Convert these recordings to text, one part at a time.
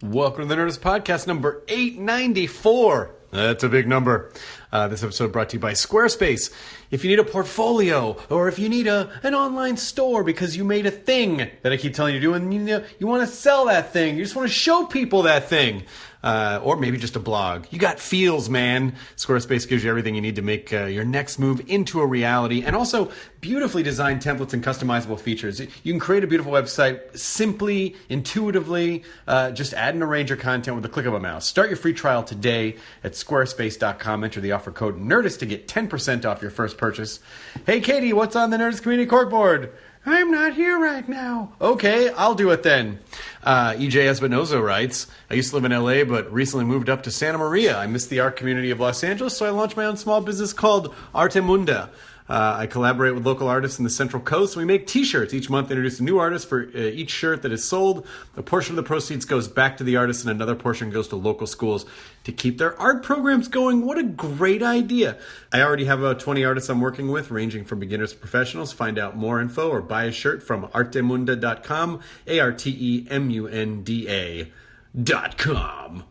Welcome to the Nerdist Podcast number 894. That's a big number. This episode brought to you by Squarespace. If you need a portfolio, or if you need an online store because you made a thing that I keep telling you to do, and you want to sell that thing, you just want to show people that thing, or maybe just a blog. You got feels, man. Squarespace gives you everything you need to make your next move into a reality, and also beautifully designed templates and customizable features. You can create a beautiful website simply, intuitively, just add and arrange your content with the click of a mouse. Start your free trial today at squarespace.com. Enter the offer code Nerdist to get 10% off your first purchase. Hey, Katie, what's on the Nerdist Community Corkboard? I'm not here right now. Okay, I'll do it then. EJ Espinoza writes, I used to live in LA, but recently moved up to Santa Maria. I miss the art community of Los Angeles, so I launched my own small business called Artemunda. I collaborate with local artists in the Central Coast. We make t-shirts. Each month, introduce a new artist for each shirt that is sold. A portion of the proceeds goes back to the artist, and another portion goes to local schools to keep their art programs going. What a great idea. I already have about 20 artists I'm working with, ranging from beginners to professionals. Find out more info or buy a shirt from artemunda.com, artemunda.com.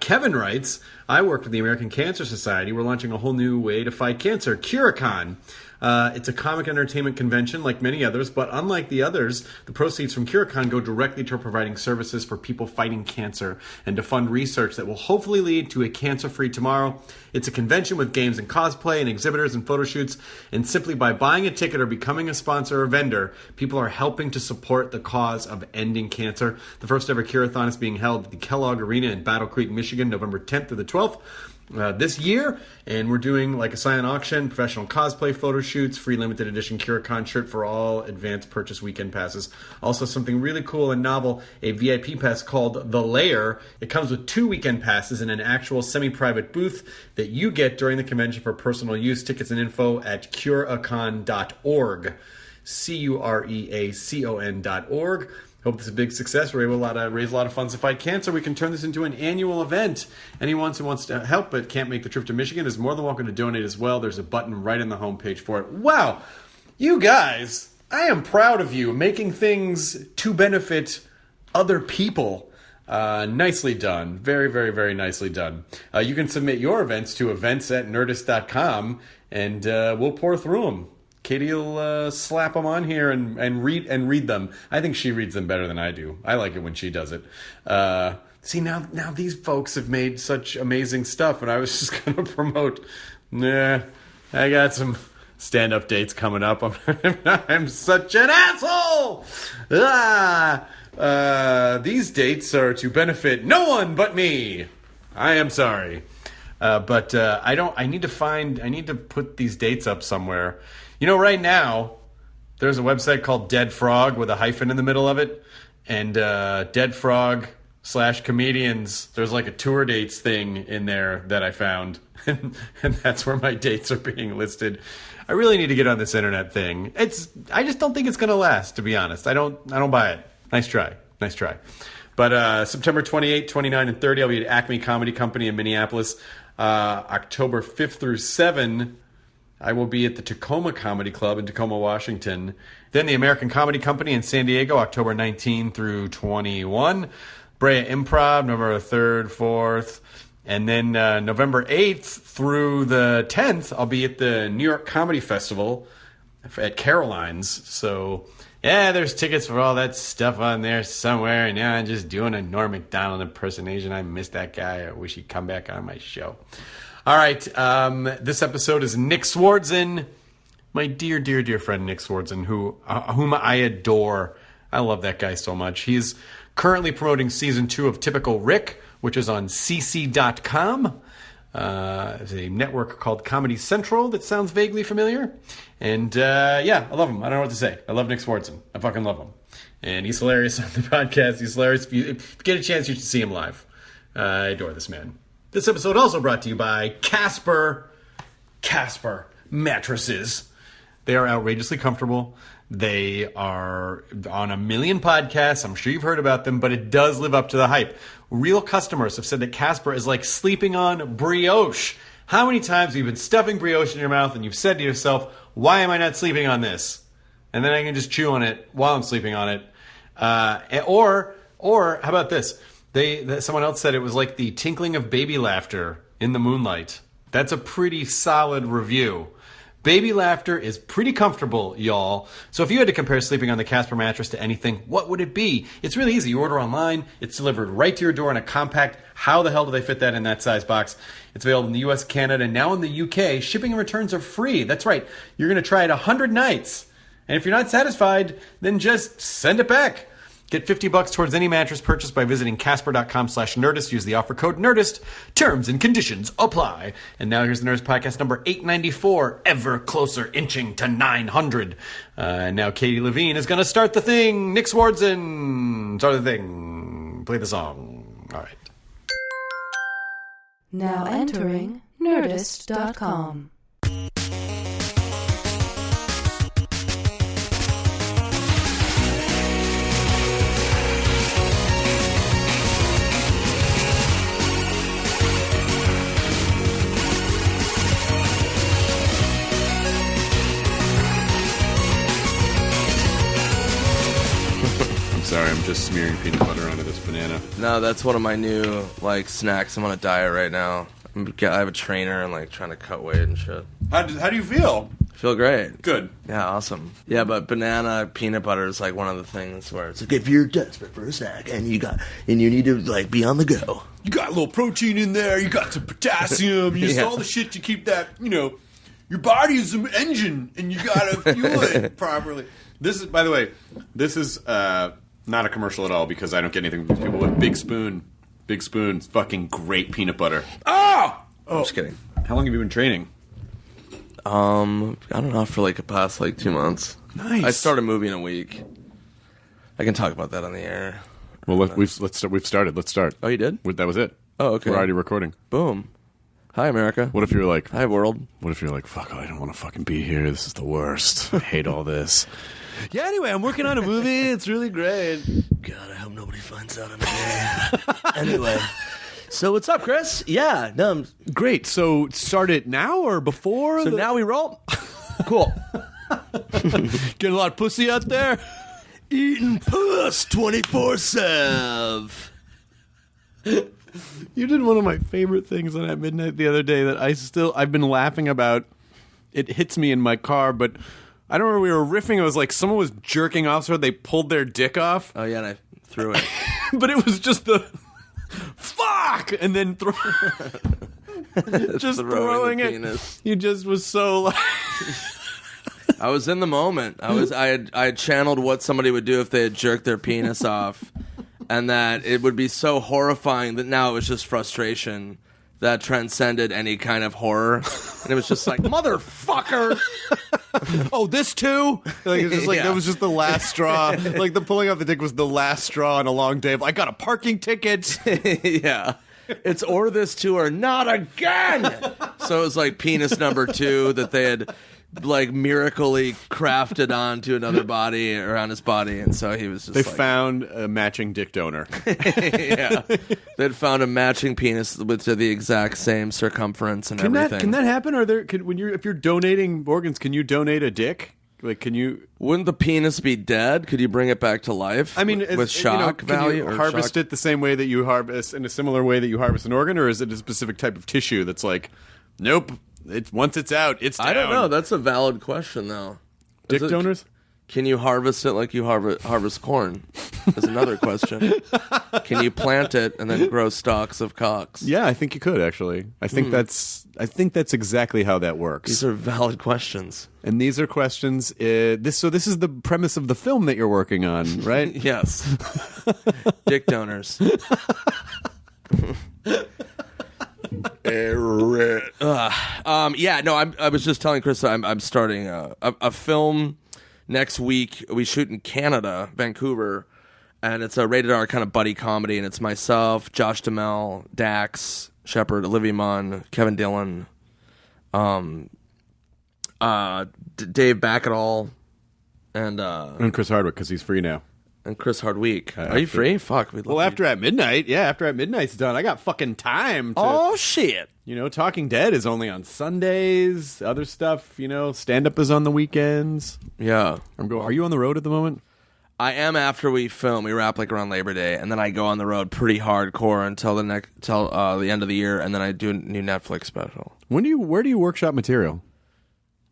Kevin writes, I work with the American Cancer Society. We're launching a whole new way to fight cancer, CuraCon. It's a comic entertainment convention like many others, but unlike the others, the proceeds from CuraCon go directly to providing services for people fighting cancer and to fund research that will hopefully lead to a cancer-free tomorrow. It's a convention with games and cosplay and exhibitors and photo shoots, and simply by buying a ticket or becoming a sponsor or vendor, people are helping to support the cause of ending cancer. The first ever Curathon is being held at the Kellogg Arena in Battle Creek, Michigan, November 10th through the 12th. This year, and we're doing like a silent auction, professional cosplay photo shoots, free limited edition CuraCon shirt for all advanced purchase weekend passes. Also something really cool and novel, a VIP pass called The Lair. It comes with 2 weekend passes and an actual semi-private booth that you get during the convention for personal use. Tickets and info at curacon.org. CUREACON.org. Hope this is a big success. We're able to raise a lot of funds to fight cancer. We can turn this into an annual event. Anyone who wants to help but can't make the trip to Michigan is more than welcome to donate as well. There's a button right on the homepage for it. Wow! You guys, I am proud of you making things to benefit other people. Nicely done. Very, very, very nicely done. You can submit your events to events@nerdist.com, and we'll pour through them. Katie will slap them on here and read them. I think she reads them better than I do. I like it when she does it. See, now these folks have made such amazing stuff, and I was just going to promote, I got some stand-up dates coming up. I'm such an asshole! These dates are to benefit no one but me. I am sorry. But I need to put these dates up somewhere. You know, right now, there's a website called Dead Frog with a hyphen in the middle of it. And Dead Frog /comedians, there's like a tour dates thing in there that I found. And that's where my dates are being listed. I really need to get on this internet thing. I just don't think it's going to last, to be honest. I don't buy it. Nice try. But September 28, 29, and 30, I'll be at Acme Comedy Company in Minneapolis. October 5th through 7, I will be at the Tacoma Comedy Club in Tacoma, Washington. Then the American Comedy Company in San Diego, October 19 through 21. Brea Improv, November 3rd, 4th. And then November 8th through the 10th, I'll be at the New York Comedy Festival at Caroline's. So, yeah, there's tickets for all that stuff on there somewhere. And yeah, I'm just doing a Norm Macdonald impersonation. I miss that guy. I wish he'd come back on my show. All right, this episode is Nick Swardson, my dear, dear, dear friend Nick Swardson, whom I adore. I love that guy so much. He's currently promoting Season 2 of Typical Rick, which is on cc.com. There's a network called Comedy Central that sounds vaguely familiar. And I love him. I don't know what to say. I love Nick Swardson. I fucking love him. And he's hilarious on the podcast. He's hilarious. If you get a chance, you should see him live. I adore this man. This episode also brought to you by Casper mattresses. They are outrageously comfortable. They are on a million podcasts. I'm sure you've heard about them, but it does live up to the hype. Real customers have said that Casper is like sleeping on brioche. How many times have you been stuffing brioche in your mouth and you've said to yourself, why am I not sleeping on this? And then I can just chew on it while I'm sleeping on it. Or how about this? Someone else said it was like the tinkling of baby laughter in the moonlight. That's a pretty solid review. Baby laughter is pretty comfortable, y'all. So if you had to compare sleeping on the Casper mattress to anything, what would it be? It's really easy. You order online. It's delivered right to your door in a compact. How the hell do they fit that in that size box? It's available in the US, Canada, and now in the UK. Shipping and returns are free. That's right. You're going to try it 100 nights. And if you're not satisfied, then just send it back. Get $50 towards any mattress purchased by visiting Casper.com/Nerdist. Use the offer code Nerdist. Terms and conditions apply. And now here's the Nerdist Podcast number 894, ever closer inching to 900. And now Katie Levine is going to start the thing. Nick Swardson, start the thing. Play the song. All right. Now entering Nerdist.com. Sorry, I'm just smearing peanut butter onto this banana. No, that's one of my new snacks. I'm on a diet right now. I have a trainer and trying to cut weight and shit. How do you feel? I feel great. Good. Yeah, awesome. Yeah, but banana peanut butter is one of the things where it's if you're desperate for a snack and you need to be on the go. You got a little protein in there. You got some potassium. You all the shit to keep that. Your body is an engine, and you gotta fuel it properly. This is, by the way, not a commercial at all because I don't get anything from people with Big Spoon. Big Spoon's fucking great peanut butter. Oh! I'm just kidding. How long have you been training? I don't know, for the past 2 months. Nice. I start a movie in a week. I can talk about that on the air. Well, we've started. Let's start. Oh, you did? That was it. Oh, okay. We're already recording. Boom. Hi, America. What if you're like... Hi, world. What if you're like, fuck, I don't want to fucking be here. This is the worst. I hate all this. Yeah, anyway, I'm working on a movie. It's really great. God, I hope nobody finds out I'm gay. Anyway. So what's up, Chris? Yeah. No, great. So start it now or before? So now we roll? Cool. Getting a lot of pussy out there? Eating puss 24/7. You did one of my favorite things on At Midnight the other day that I've been laughing about. It hits me in my car, but I don't remember, we were riffing. It was like someone was jerking off, so they pulled their dick off. Oh, yeah, and I threw it. But it was just the fuck! And then just throwing it. Penis. You just was so I was in the moment. I had channeled what somebody would do if they had jerked their penis off. And that it would be so horrifying that now it was just frustration that transcended any kind of horror. And it was just motherfucker! Oh, this too? It was just Yeah. That was just the last straw. The pulling off the dick was the last straw on a long day. I got a parking ticket. Yeah. It's or this too or not again! So it was penis number 2 that they had miraculously crafted onto another body or on his body, and so he was just they found a matching dick donor. Yeah, they'd found a matching penis with the exact same circumference and everything. Can that happen? If you're donating organs, can you donate a dick? Can you? Wouldn't the penis be dead? Could you bring it back to life? I mean, with shock value, can you or harvest it the same way that you harvest in a similar way that you harvest an organ, or is it a specific type of tissue that's nope? Once it's out, it's down. I don't know. That's a valid question, though. Dick donors? Can you harvest it like you harvest corn? Is another question. Can you plant it and then grow stalks of cocks? Yeah, I think you could actually. I think that's exactly how that works. These are valid questions. And these are questions. This is the premise of the film that you're working on, right? Yes. Dick donors. I was just telling Chris I'm starting a film next week. We shoot in Canada, Vancouver, and it's a rated R kind of buddy comedy, and it's myself, Josh Duhamel, Dax Shepard, Olivia Munn, Kevin Dillon, Dave Backetall, and Chris Hardwick, because he's free now. And Chris Hardwick. Are you free? Fuck. After At Midnight. Yeah, after At Midnight's done. I got fucking time to... Oh, shit. Talking Dead is only on Sundays. Other stuff, stand-up is on the weekends. Yeah. Are you on the road at the moment? I am after we film. We wrap like around Labor Day, and then I go on the road pretty hardcore until the end of the year, and then I do a new Netflix special. Where do you workshop material?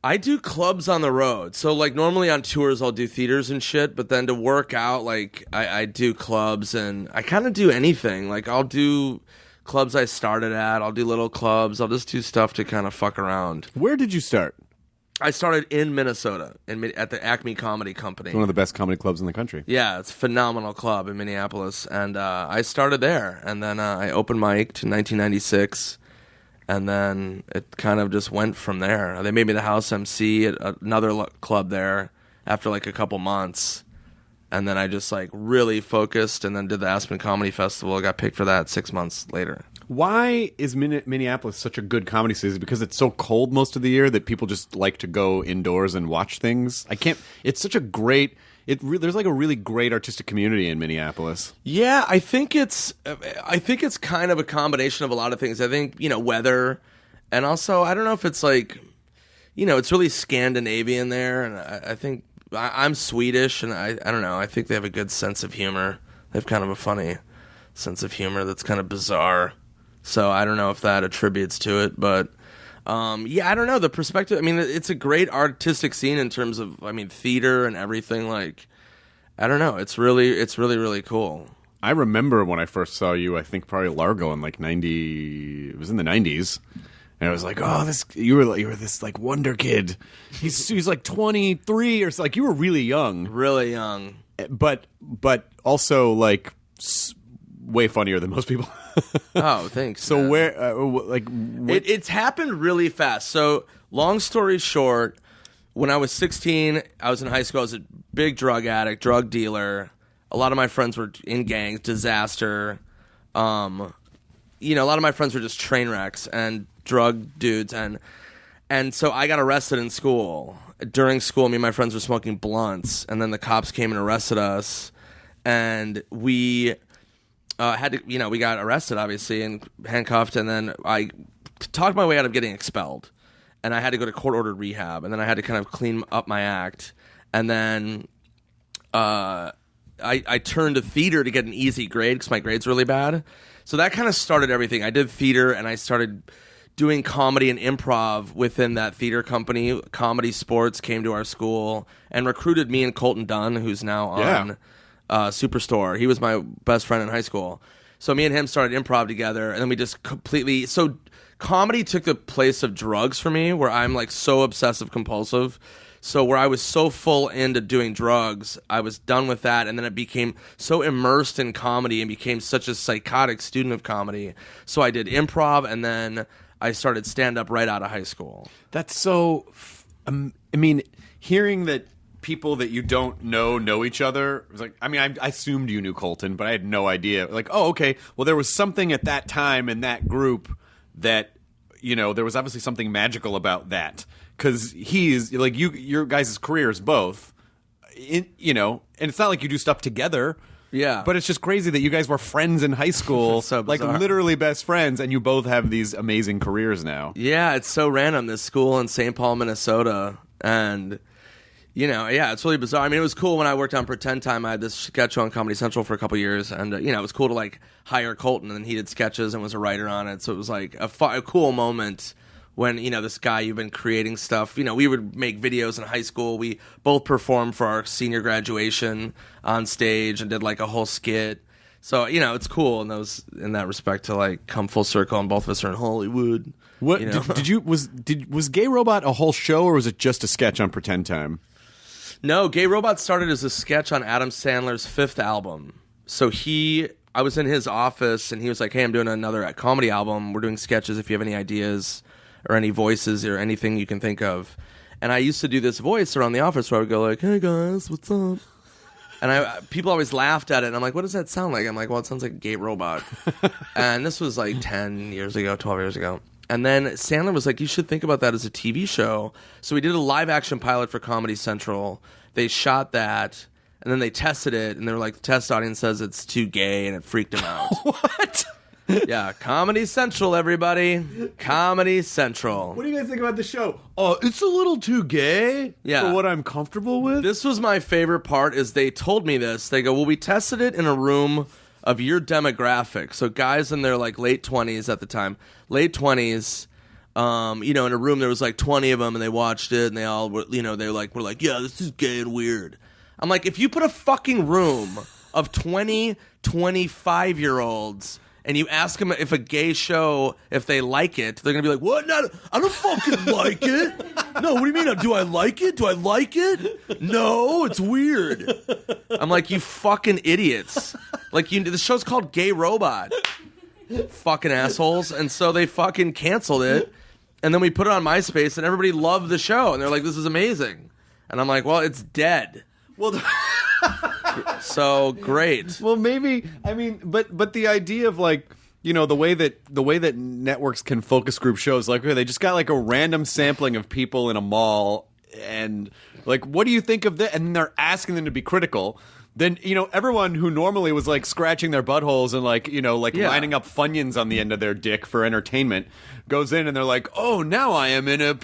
I do clubs on the road. So, like, normally on tours, I'll do theaters and shit. But then to work out, like, I do clubs, and I kind of do anything. Like, I'll do clubs I started at. I'll do little clubs. I'll just do stuff to kind of fuck around. Where did you start? I started in Minnesota at the Acme Comedy Company. It's one of the best comedy clubs in the country. Yeah, it's a phenomenal club in Minneapolis. And I started there. And then I opened mic to 1996. And then it kind of just went from there. They made me the house MC at another club there after like a couple months. And then I just like really focused and then did the Aspen Comedy Festival. I got picked for that 6 months later. Why is Minneapolis such a good comedy city? Is it because it's so cold most of the year that people just like to go indoors and watch things? It's such a great... there's like a really great artistic community in Minneapolis. Yeah, I think it's kind of a combination of a lot of things. I think, weather, and also I don't know if it's like, it's really Scandinavian there, and I think I'm Swedish, and I don't know. I think they have a good sense of humor. They have kind of a funny sense of humor that's kind of bizarre. So I don't know if that attributes to it, but I don't know the perspective. I mean, it's a great artistic scene in terms of, theater and everything. Like, I don't know. It's really, really cool. I remember when I first saw you, I think probably Largo in like 90, it was in the 90s. And I was like, oh, you were this like wonder kid. He's like 23 or so. Like, you were really young. Really young. But also like way funnier than most people. Oh, thanks. So man. It's happened really fast. So long story short, when I was 16, I was in high school. I was a big drug addict, drug dealer. A lot of my friends were in gangs, disaster. A lot of my friends were just train wrecks and drug dudes. And so I got arrested in school. During school, me and my friends were smoking blunts. And then the cops came and arrested us. And we... we got arrested, obviously, and handcuffed, and then I talked my way out of getting expelled. And I had to go to court-ordered rehab, and then I had to kind of clean up my act. And then I turned to theater to get an easy grade because my grade's really bad. So that kind of started everything. I did theater, and I started doing comedy and improv within that theater company. Comedy Sports came to our school and recruited me and Colton Dunn, who's now on... Superstore. He was my best friend in high school. So me and him started improv together, and then we just completely... So comedy took the place of drugs for me, where I'm like so obsessive compulsive. So where I was so full into doing drugs, I was done with that, and then it became so immersed in comedy and became such a psychotic student of comedy. So I did improv, and then I started stand-up right out of high school. That's so... hearing that people that you don't know each other. It was like, I assumed you knew Colton, but I had no idea. Like, oh, okay. Well, there was something at that time in that group that, there was obviously something magical about that. Because he's, like, your guys' careers both, and it's not like you do stuff together. Yeah. But it's just crazy that you guys were friends in high school, so like bizarre. literally best friends, and you both have these amazing careers now. Yeah, it's so random. This school in St. Paul, Minnesota, and... it's really bizarre. I mean, it was cool when I worked on Pretend Time. I had this sketch show on Comedy Central for a couple years, and it was cool to like hire Colton, and then he did sketches and was a writer on it. So it was like a cool moment when this guy, you've been creating stuff. We would make videos in high school. We both performed for our senior graduation on stage and did like a whole skit. So it's cool in that respect to like come full circle, and both of us are in Hollywood. What was Gay Robot a whole show, or was it just a sketch on Pretend Time? No, Gay Robot started as a sketch on Adam Sandler's 5th album. So I was in his office, and he was like, hey, I'm doing another comedy album. We're doing sketches if you have any ideas or any voices or anything you can think of. And I used to do this voice around the office where I would go like, hey, guys, what's up? And people always laughed at it, and I'm like, what does that sound like? I'm like, well, it sounds like a gay robot. And this was like 10 years ago, 12 years ago. And then Sandler was like, you should think about that as a TV show. So we did a live-action pilot for Comedy Central. They shot that, and then they tested it, and they were like, the test audience says it's too gay, and it freaked them out. What? Yeah, Comedy Central, everybody. Comedy Central. What do you guys think about the show? Oh, it's a little too gay for what I'm comfortable with. This was my favorite part is they told me this. They go, well, we tested it in a room of your demographic. So guys in their like late 20s at the time. Late 20s, in a room there was like 20 of them and they watched it and they all were, they were like, yeah, this is gay and weird. I'm like, if you put a fucking room of 20, 25-year-olds and you ask them if a gay show, if they like it, they're going to be like, what? No, I don't fucking like it. No, what do you mean? Do I like it? Do I like it? No, it's weird. I'm like, you fucking idiots. Like, the show's called Gay Robot. Fucking assholes. And so they fucking canceled it. And then we put it on MySpace and everybody loved the show. And they're like, this is amazing. And I'm like, well, it's dead. Well, so great. Well, maybe but the idea of like the way that networks can focus group shows, like they just got like a random sampling of people in a mall, and like, what do you think of that? And they're asking them to be critical. Then everyone who normally was like scratching their buttholes and lining up Funyuns on the end of their dick for entertainment goes in and they're like, oh, now I am in a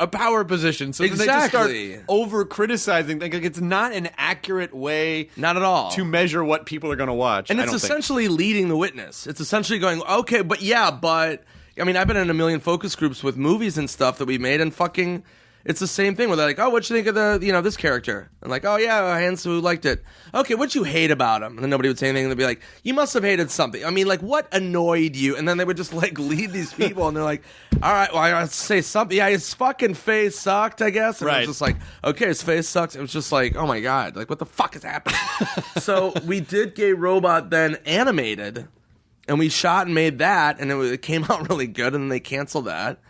power position. So then they just start over criticizing. Like it's not an accurate way, not at all, to measure what people are going to watch. And it's essentially leading the witness. It's essentially going, okay, but I mean, I've been in a million focus groups with movies and stuff that we made, and fucking. It's the same thing where they're like, oh, what'd you think of this character? And like, oh, yeah, Hansu liked it. Okay, what'd you hate about him? And then nobody would say anything. And they'd be like, you must have hated something. I mean, like, what annoyed you? And then they would just, like, lead these people. And they're like, all right, well, I gotta say something. Yeah, his fucking face sucked, I guess. And it was just like, okay, his face sucks. It was just like, oh, my God. Like, what the fuck is happening? So we did Gay Robot then animated. And we shot and made that. And it came out really good. And then they canceled that.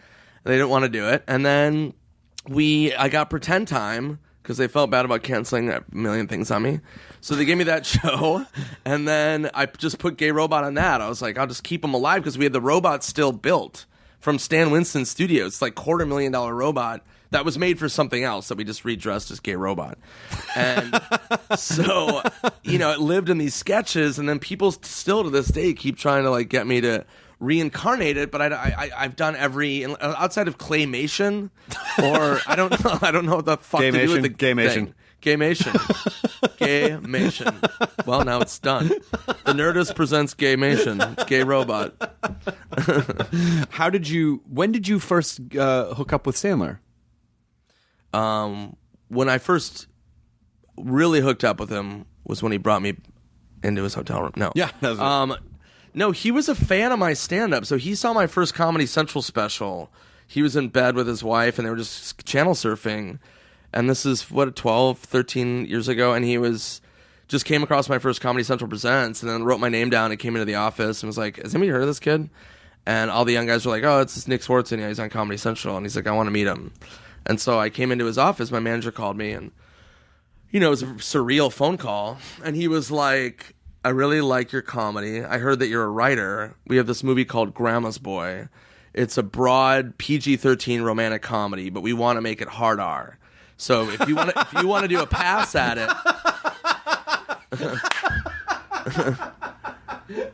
They didn't want to do it. And then... I got Pretend Time because they felt bad about canceling a million things on me. So they gave me that show, and then I just put Gay Robot on that. I was like, I'll just keep them alive because we had the robot still built from Stan Winston Studios. It's like $250,000 robot that was made for something else that we just redressed as Gay Robot. And so, it lived in these sketches, and then people still to this day keep trying to like get me to reincarnate it, but I've done every outside of claymation, or I don't know what the fuck to do with the Gaymation. Gaymation. Well, now it's done. The Nerdist presents Gaymation, Gay Robot. When did you first hook up with Sandler? When I first really hooked up with him was when he brought me into his hotel room. No. Yeah. That was No, he was a fan of my stand-up, so he saw my first Comedy Central special. He was in bed with his wife, and they were just channel surfing. And this is, 12, 13 years ago, and he just came across my first Comedy Central Presents, and then wrote my name down and came into the office and was like, has anybody heard of this kid? And all the young guys were like, oh, it's this Nick Swardson. Yeah, he's on Comedy Central. And he's like, I want to meet him. And so I came into his office. My manager called me, and, it was a surreal phone call. And he was like... I really like your comedy. I heard that you're a writer. We have this movie called Grandma's Boy. It's a broad PG-13 romantic comedy, but we want to make it hard R. So if you want to do a pass at it, I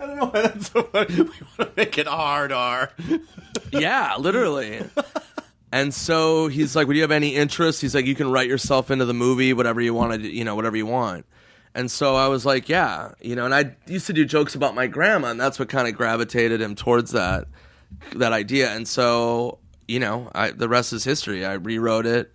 don't know why that's so funny. We want to make it hard R. Yeah, literally. And so he's like, would you have any interest? He's like, you can write yourself into the movie, whatever you want to do, whatever you want. And so I was like, yeah, and I used to do jokes about my grandma, and that's what kind of gravitated him towards that idea. And so, the rest is history. I rewrote it,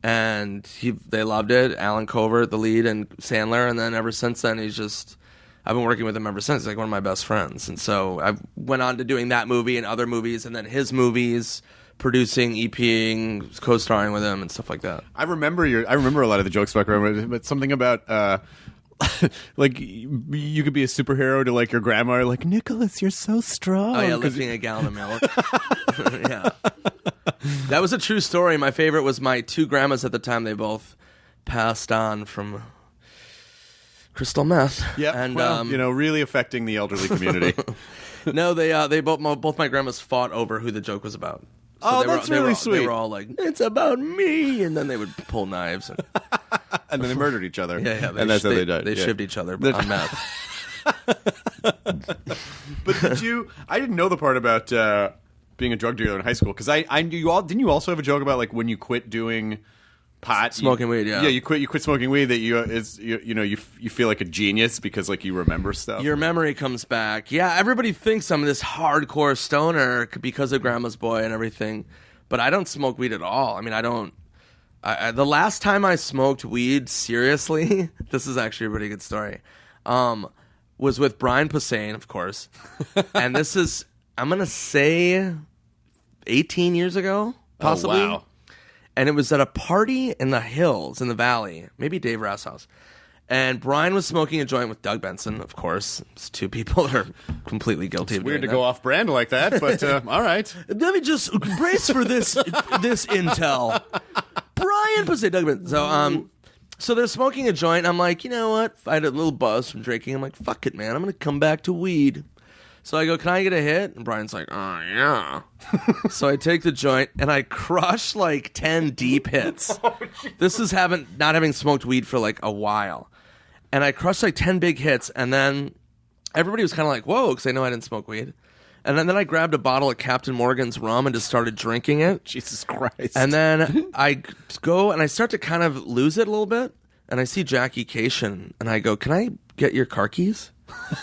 and they loved it. Alan Covert, the lead, and Sandler, and then ever since then, I've been working with him ever since. He's like one of my best friends. And so I went on to doing that movie and other movies, and then his movies, producing, EPing, co-starring with him, and stuff like that. I remember a lot of the jokes about grandma, but something about like you could be a superhero to like your grandma, like, Nicholas, you're so strong. Oh yeah, lifting a gallon of milk. Yeah, that was a true story. My favorite was my two grandmas at the time. They both passed on from crystal meth. Yeah, and really affecting the elderly community. No, they both my grandmas fought over who the joke was about. So that's really sweet. They were all like, it's about me. And then they would pull knives. And then they murdered each other. Yeah. And that's how they died. They shivved each other on meth. But I didn't know the part about being a drug dealer in high school, because I knew you all. Didn't you also have a joke about like when you quit doing pot, Smoking weed, yeah. Yeah, you quit smoking weed, that you feel like a genius because like you remember stuff. Your memory comes back. Yeah, everybody thinks I'm this hardcore stoner because of Grandma's Boy and everything, but I don't smoke weed at all. I mean, I don't. The last time I smoked weed seriously, this is actually a pretty good story, was with Brian Posehn, of course, and this is, I'm gonna say, 18 years ago, possibly. Oh, wow. And it was at a party in the hills, in the valley, maybe Dave Rouse' house. And Brian was smoking a joint with Doug Benson, of course. It's two people that are completely guilty of Weird to doing go off brand like that, but all right. Let me just brace for this intel. Brian Posehn, Doug Benson. So they're smoking a joint. I'm like, you know what? I had a little buzz from drinking. I'm like, fuck it, man. I'm going to come back to weed. So I go, can I get a hit? And Brian's like, oh, yeah. So I take the joint, and I crush like 10 deep hits. This is not having smoked weed for like a while. And I crushed like 10 big hits, and then everybody was kind of like, whoa, because they know I didn't smoke weed. And then I grabbed a bottle of Captain Morgan's rum and just started drinking it. Jesus Christ. And then I go, and I start to kind of lose it a little bit, and I see Jackie Cation, and I go, can I get your car keys?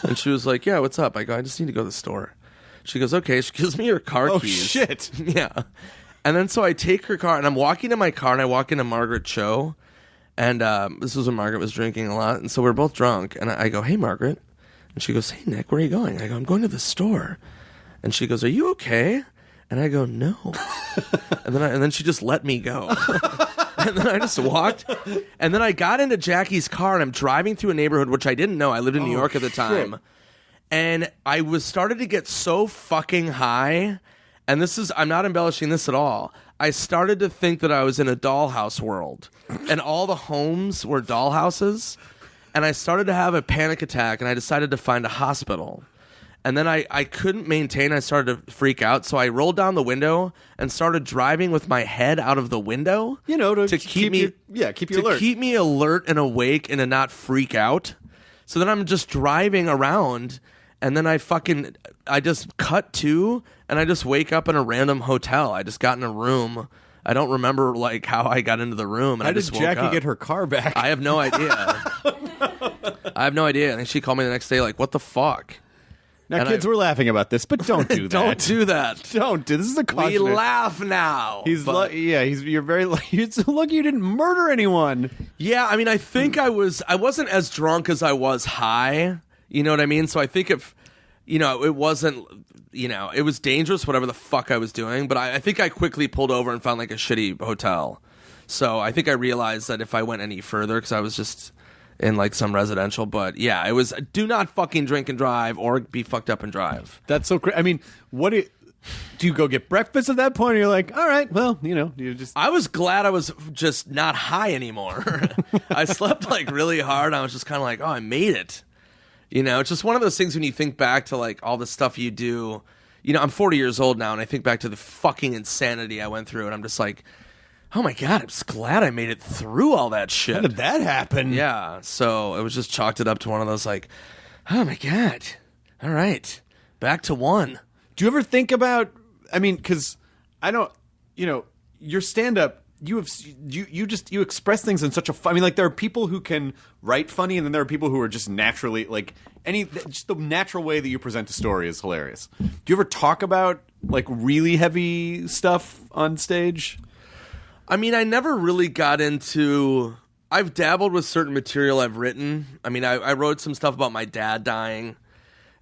And she was like, yeah, what's up? I go, I just need to go to the store. She goes, okay. She gives me her car keys. Oh, shit. Yeah. And then so I take her car, and I'm walking to my car, and I walk into Margaret Cho. And this was when Margaret was drinking a lot. And so we're both drunk. And I go, hey, Margaret. And she goes, hey, Nick, where are you going? I go, I'm going to the store. And she goes, are you okay? And I go, no. and then she just let me go. And then I just walked. And then I got into Jackie's car, and I'm driving through a neighborhood, which I didn't know. I lived in New York at the time. And I started to get so fucking high. And I'm not embellishing this at all. I started to think that I was in a dollhouse world. And all the homes were dollhouses. And I started to have a panic attack, and I decided to find a hospital. And then I couldn't maintain. I started to freak out. So I rolled down the window and started driving with my head out of the window. You know, to keep me alert. Keep me alert and awake and to not freak out. So then I'm just driving around, and then I just cut to, and I just wake up in a random hotel. I just got in a room. I don't remember like how I got into the room. And How I just did woke Jackie up. get her car back? I have no idea. I have no idea. And she called me the next day like, what the fuck? Now, And kids, we're laughing about this, but don't do that. Don't do that. Don't do. This is a We cautionary. laugh now. You're very lucky. You're so lucky you didn't murder anyone. Yeah, I mean, I think I wasn't as drunk as I was high. You know what I mean? So I think if, it wasn't, it was dangerous, whatever the fuck I was doing. But I think I quickly pulled over and found like a shitty hotel. So I think I realized that if I went any further, because I was just in like some residential, but yeah, it was do not fucking drink and drive or be fucked up and drive. That's so crazy. I mean, do you go get breakfast at that point? Or you're like, all right, well, you just. I was glad I was just not high anymore. I slept like really hard. I was just kind of like, oh, I made it. It's just one of those things when you think back to like all the stuff you do. I'm 40 years old now, and I think back to the fucking insanity I went through, and I'm just like, oh my God, I'm just glad I made it through all that shit. How did that happen? Yeah, so it was just chalked it up to one of those like, oh my God, all right, back to one. Do you ever think about, because I don't, your stand-up, you express things in such a, there are people who can write funny, and then there are people who are just naturally, just the natural way that you present a story is hilarious. Do you ever talk about, really heavy stuff on stage? I never really got into... I've dabbled with certain material I've written. I wrote some stuff about my dad dying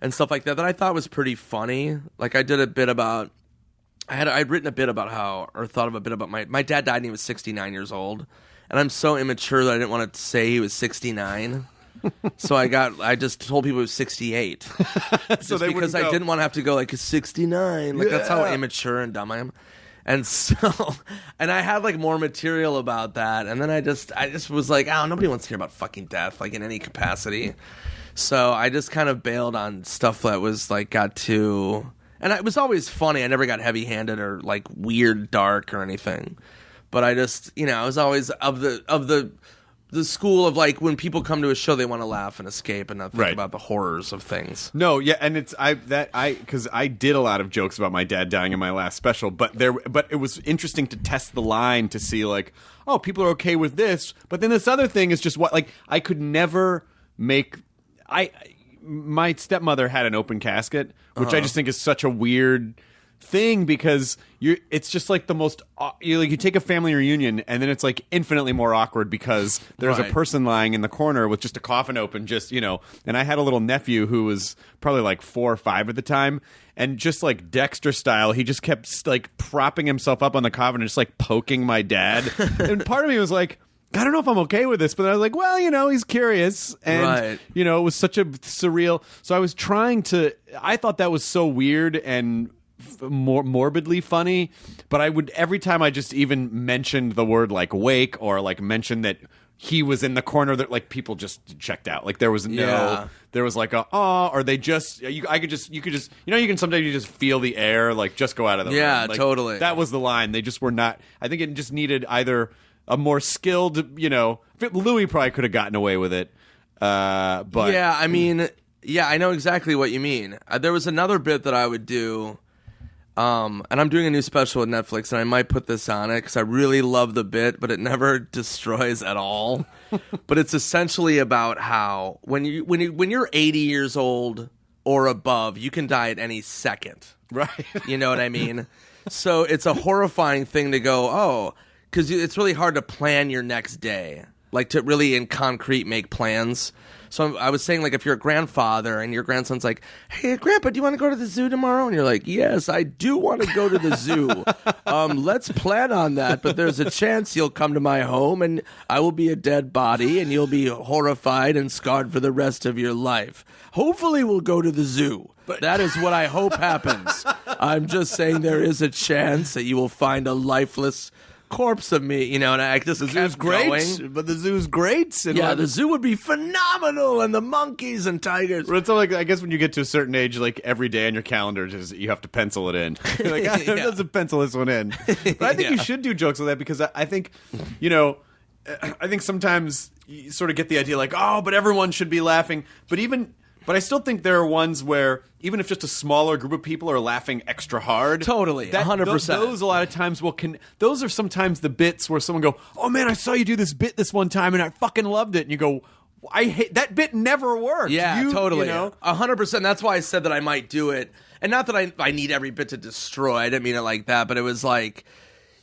and stuff like that I thought was pretty funny. Like, I did a bit about... I'd written a bit about thought of a bit about my dad died and he was 69 years old. And I'm so immature that I didn't want to say he was 69. So I just told people he was 68. So just because I didn't want to have to go like 69. Like, that's how immature and dumb I am. And so, and I had like more material about that, and then I just was like, oh, nobody wants to hear about fucking death, like in any capacity. So I just kind of bailed on stuff that was like got too, and it was always funny. I never got heavy-handed or like weird, dark or anything. But I just, I was always of the the school of like when people come to a show, they want to laugh and escape and not think Right. about the horrors of things. No, yeah, and because I did a lot of jokes about my dad dying in my last special, but it was interesting to test the line to see like, oh, people are okay with this, but then this other thing is just what like I could never make. My stepmother had an open casket, which I just think is such a weird thing because it's just like the most you take a family reunion and then it's like infinitely more awkward because there's a Right. person lying in the corner with just a coffin open, just and I had a little nephew who was probably like 4 or 5 at the time, and just like Dexter style he just kept like propping himself up on the coffin and just like poking my dad. And part of me was like, I don't know if I'm okay with this, but I was like, well, he's curious. And, Right. it was such a surreal. So I was I thought that was so weird and more morbidly funny. But every time I just even mentioned the word like wake or like mentioned that he was in the corner, that like people just checked out. Like there was there was like or they just, you could just, you can sometimes you just feel the air, like just go out of the room. Like, totally. That was the line. They just were not, I think it just needed either a more skilled, Louis probably could have gotten away with it. But Yeah, I mean, I know exactly what you mean. There was another bit that I would do, and I'm doing a new special with Netflix, and I might put this on it because I really love the bit, but it never destroys at all. But it's essentially about how when you're 80 years old or above, you can die at any second. right. You know what I mean? So it's a horrifying thing to go, because it's really hard to plan your next day, like to really in concrete make plans. So I was saying, like, if you're a grandfather and your grandson's like, hey, Grandpa, do you want to go to the zoo tomorrow? And you're like, yes, I do want to go to the zoo. Let's plan on that, but there's a chance you'll come to my home and I will be a dead body and you'll be horrified and scarred for the rest of your life. Hopefully we'll go to the zoo. That is what I hope happens. I'm just saying there is a chance that you will find a lifeless corpse of me, and I just The zoo's great, going. but the zoo's great. And Yeah, the zoo would be phenomenal, and the monkeys and tigers. But it's like, I guess when you get to a certain age, like every day on your calendar, you have to pencil it in. You're like, who doesn't pencil this one in? But I think you should do jokes like that because I think, I think sometimes you sort of get the idea like, oh, but everyone should be laughing. But I still think there are ones where even if just a smaller group of people are laughing extra hard, Totally, 100%. Those a lot of times those are sometimes the bits where someone go, "Oh man, I saw you do this bit this one time and I fucking loved it," and you go, "I hate that bit. Never worked." Yeah, totally. 100%. That's why I said that I might do it, and not that I need every bit to destroy. I didn't mean it like that, but it was like,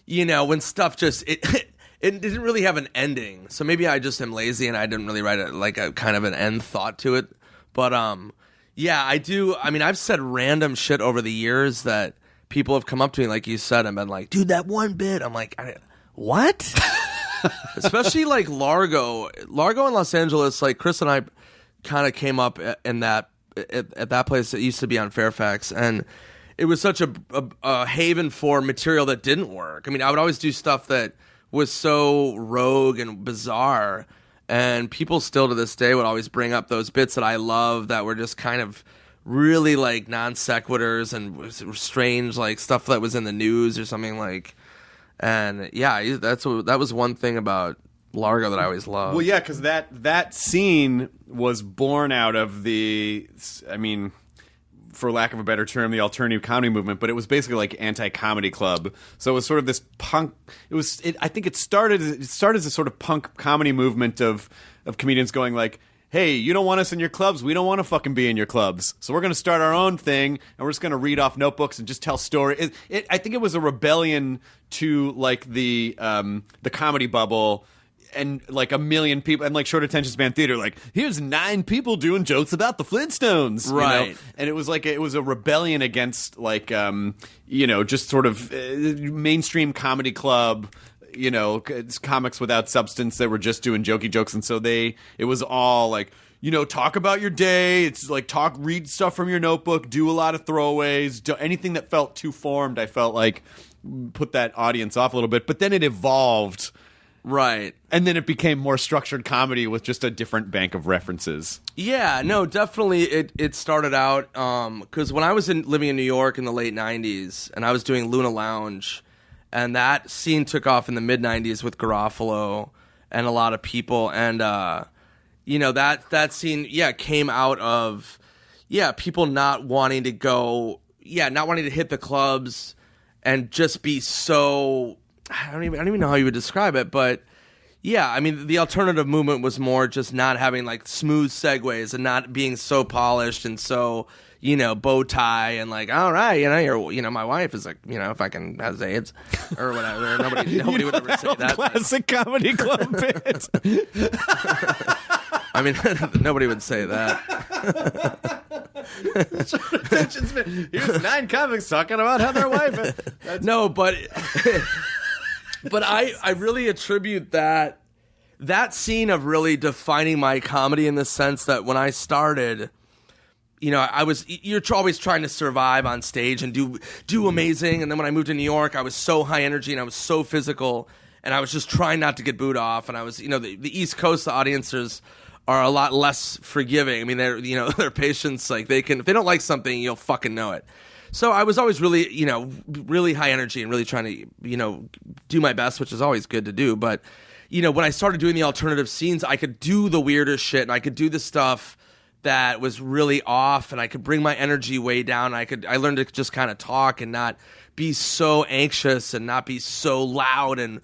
when stuff just it didn't really have an ending. So maybe I just am lazy and I didn't really write a kind of an end thought to it. But I do. I mean, I've said random shit over the years that people have come up to me, like you said, and been like, "Dude, that one bit." I'm like, "What?" Especially like Largo in Los Angeles. Like Chris and I kind of came up in that at that place that used to be on Fairfax, and it was such a haven for material that didn't work. I mean, I would always do stuff that was so rogue and bizarre. And people still to this day would always bring up those bits that I love that were just kind of really like non sequiturs and strange, like stuff that was in the news or something like. And yeah, that was one thing about Largo that I always loved. Well, yeah, because that scene was born out of for lack of a better term, the alternative comedy movement, but it was basically like anti-comedy club. So it was sort of this punk. I think it started as a sort of punk comedy movement of comedians going like, "Hey, you don't want us in your clubs. We don't want to fucking be in your clubs. So we're going to start our own thing, and we're just going to read off notebooks and just tell stories." I think it was a rebellion to like the comedy bubble. And like a million people, and like short attention span theater, like here's 9 people doing jokes about the Flintstones, right? And it was like it was a rebellion against like just sort of mainstream comedy club, it's comics without substance that were just doing jokey jokes, and so it was all like talk about your day. It's like read stuff from your notebook, do a lot of throwaways, do anything that felt too formed. I felt like put that audience off a little bit, but then it evolved. Right. And then it became more structured comedy with just a different bank of references. Yeah, no, definitely it started out because when I was living in New York in the late 90s and I was doing Luna Lounge, and that scene took off in the mid 90s with Garofalo and a lot of people. And, that scene, came out of, people not wanting to go, not wanting to hit the clubs and just be so, I don't even know how you would describe it, but yeah, I mean, the alternative movement was more just not having like smooth segues and not being so polished and so, bow tie and like, all right, my wife is like, fucking has AIDS or whatever. Nobody would ever say that. Classic comedy club bit. I mean, nobody would say that. Here's 9 comics talking about how their wife. No, but I really attribute that scene of really defining my comedy in the sense that when I started, you're always trying to survive on stage and do amazing. And then when I moved to New York, I was so high energy and I was so physical and I was just trying not to get booed off. And I was, the East Coast, the audiences are a lot less forgiving. I mean, their patience, like if they don't like something, you'll fucking know it. So I was always really, really high energy and really trying to, do my best, which is always good to do. But, when I started doing the alternative scenes, I could do the weirdest shit and I could do the stuff that was really off and I could bring my energy way down. I learned to just kind of talk and not be so anxious and not be so loud and,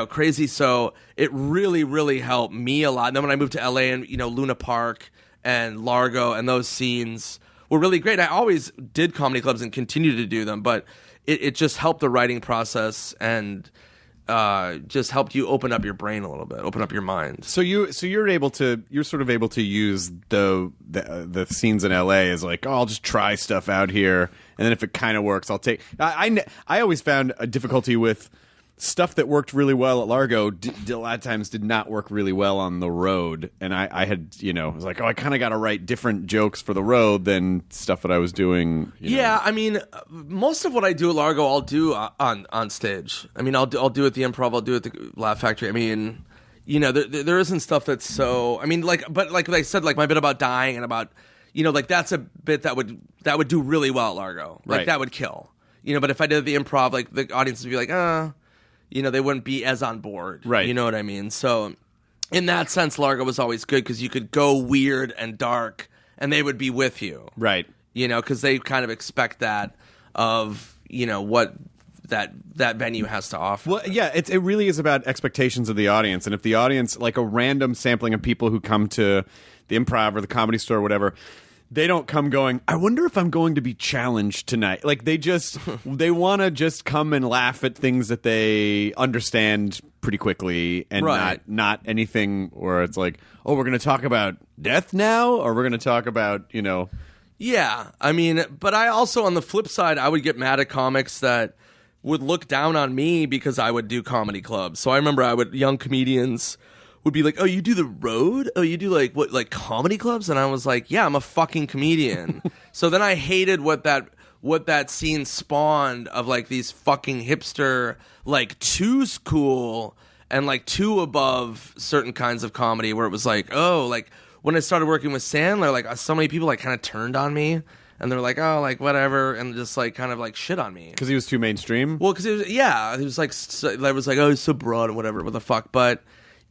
crazy. So it really, really helped me a lot. And then when I moved to LA and, Luna Park and Largo and those scenes were really great. I always did comedy clubs and continue to do them, but it just helped the writing process and just helped you open up your brain a little bit, open up your mind. So you're sort of able to use the scenes in LA as like, I'll just try stuff out here, and then if it kind of works, I'll take. I always found a difficulty with stuff that worked really well at Largo. A lot of times did not work really well on the road, and I had was like, I kind of got to write different jokes for the road than stuff that I was doing. I mean, most of what I do at Largo, I'll do on stage. I mean, I'll do at the Improv, I'll do at the Laugh Factory. I mean, there isn't stuff that's so. I mean, but like I said, like my bit about dying and about like that's a bit that would do really well at Largo. Like right. That would kill. But if I did the Improv, like the audience would be like, they wouldn't be as on board. Right. You know what I mean? So in that sense, Largo was always good because you could go weird and dark and they would be with you. Right. Because they kind of expect that of, what that venue has to offer. Well, yeah, it really is about expectations of the audience. And if the audience, like a random sampling of people who come to the Improv or the Comedy Store or whatever, they don't come going, I wonder if I'm going to be challenged tonight. Like they want to just come and laugh at things that they understand pretty quickly and right. not anything where it's like, we're going to talk about death now, or we're going to talk about, Yeah, I mean, but I also, on the flip side, I would get mad at comics that would look down on me because I would do comedy clubs. So I remember young comedians would be like, you do the road? Oh, you do like comedy clubs? And I was like, yeah, I'm a fucking comedian. So then I hated what that scene spawned of like these fucking hipster, like too's cool and like too above certain kinds of comedy where it was like, like when I started working with Sandler, like so many people like kind of turned on me and they're like, like whatever, and just like kind of like shit on me. Because he was too mainstream? Well, because he was like, he's so broad and whatever, what the fuck. But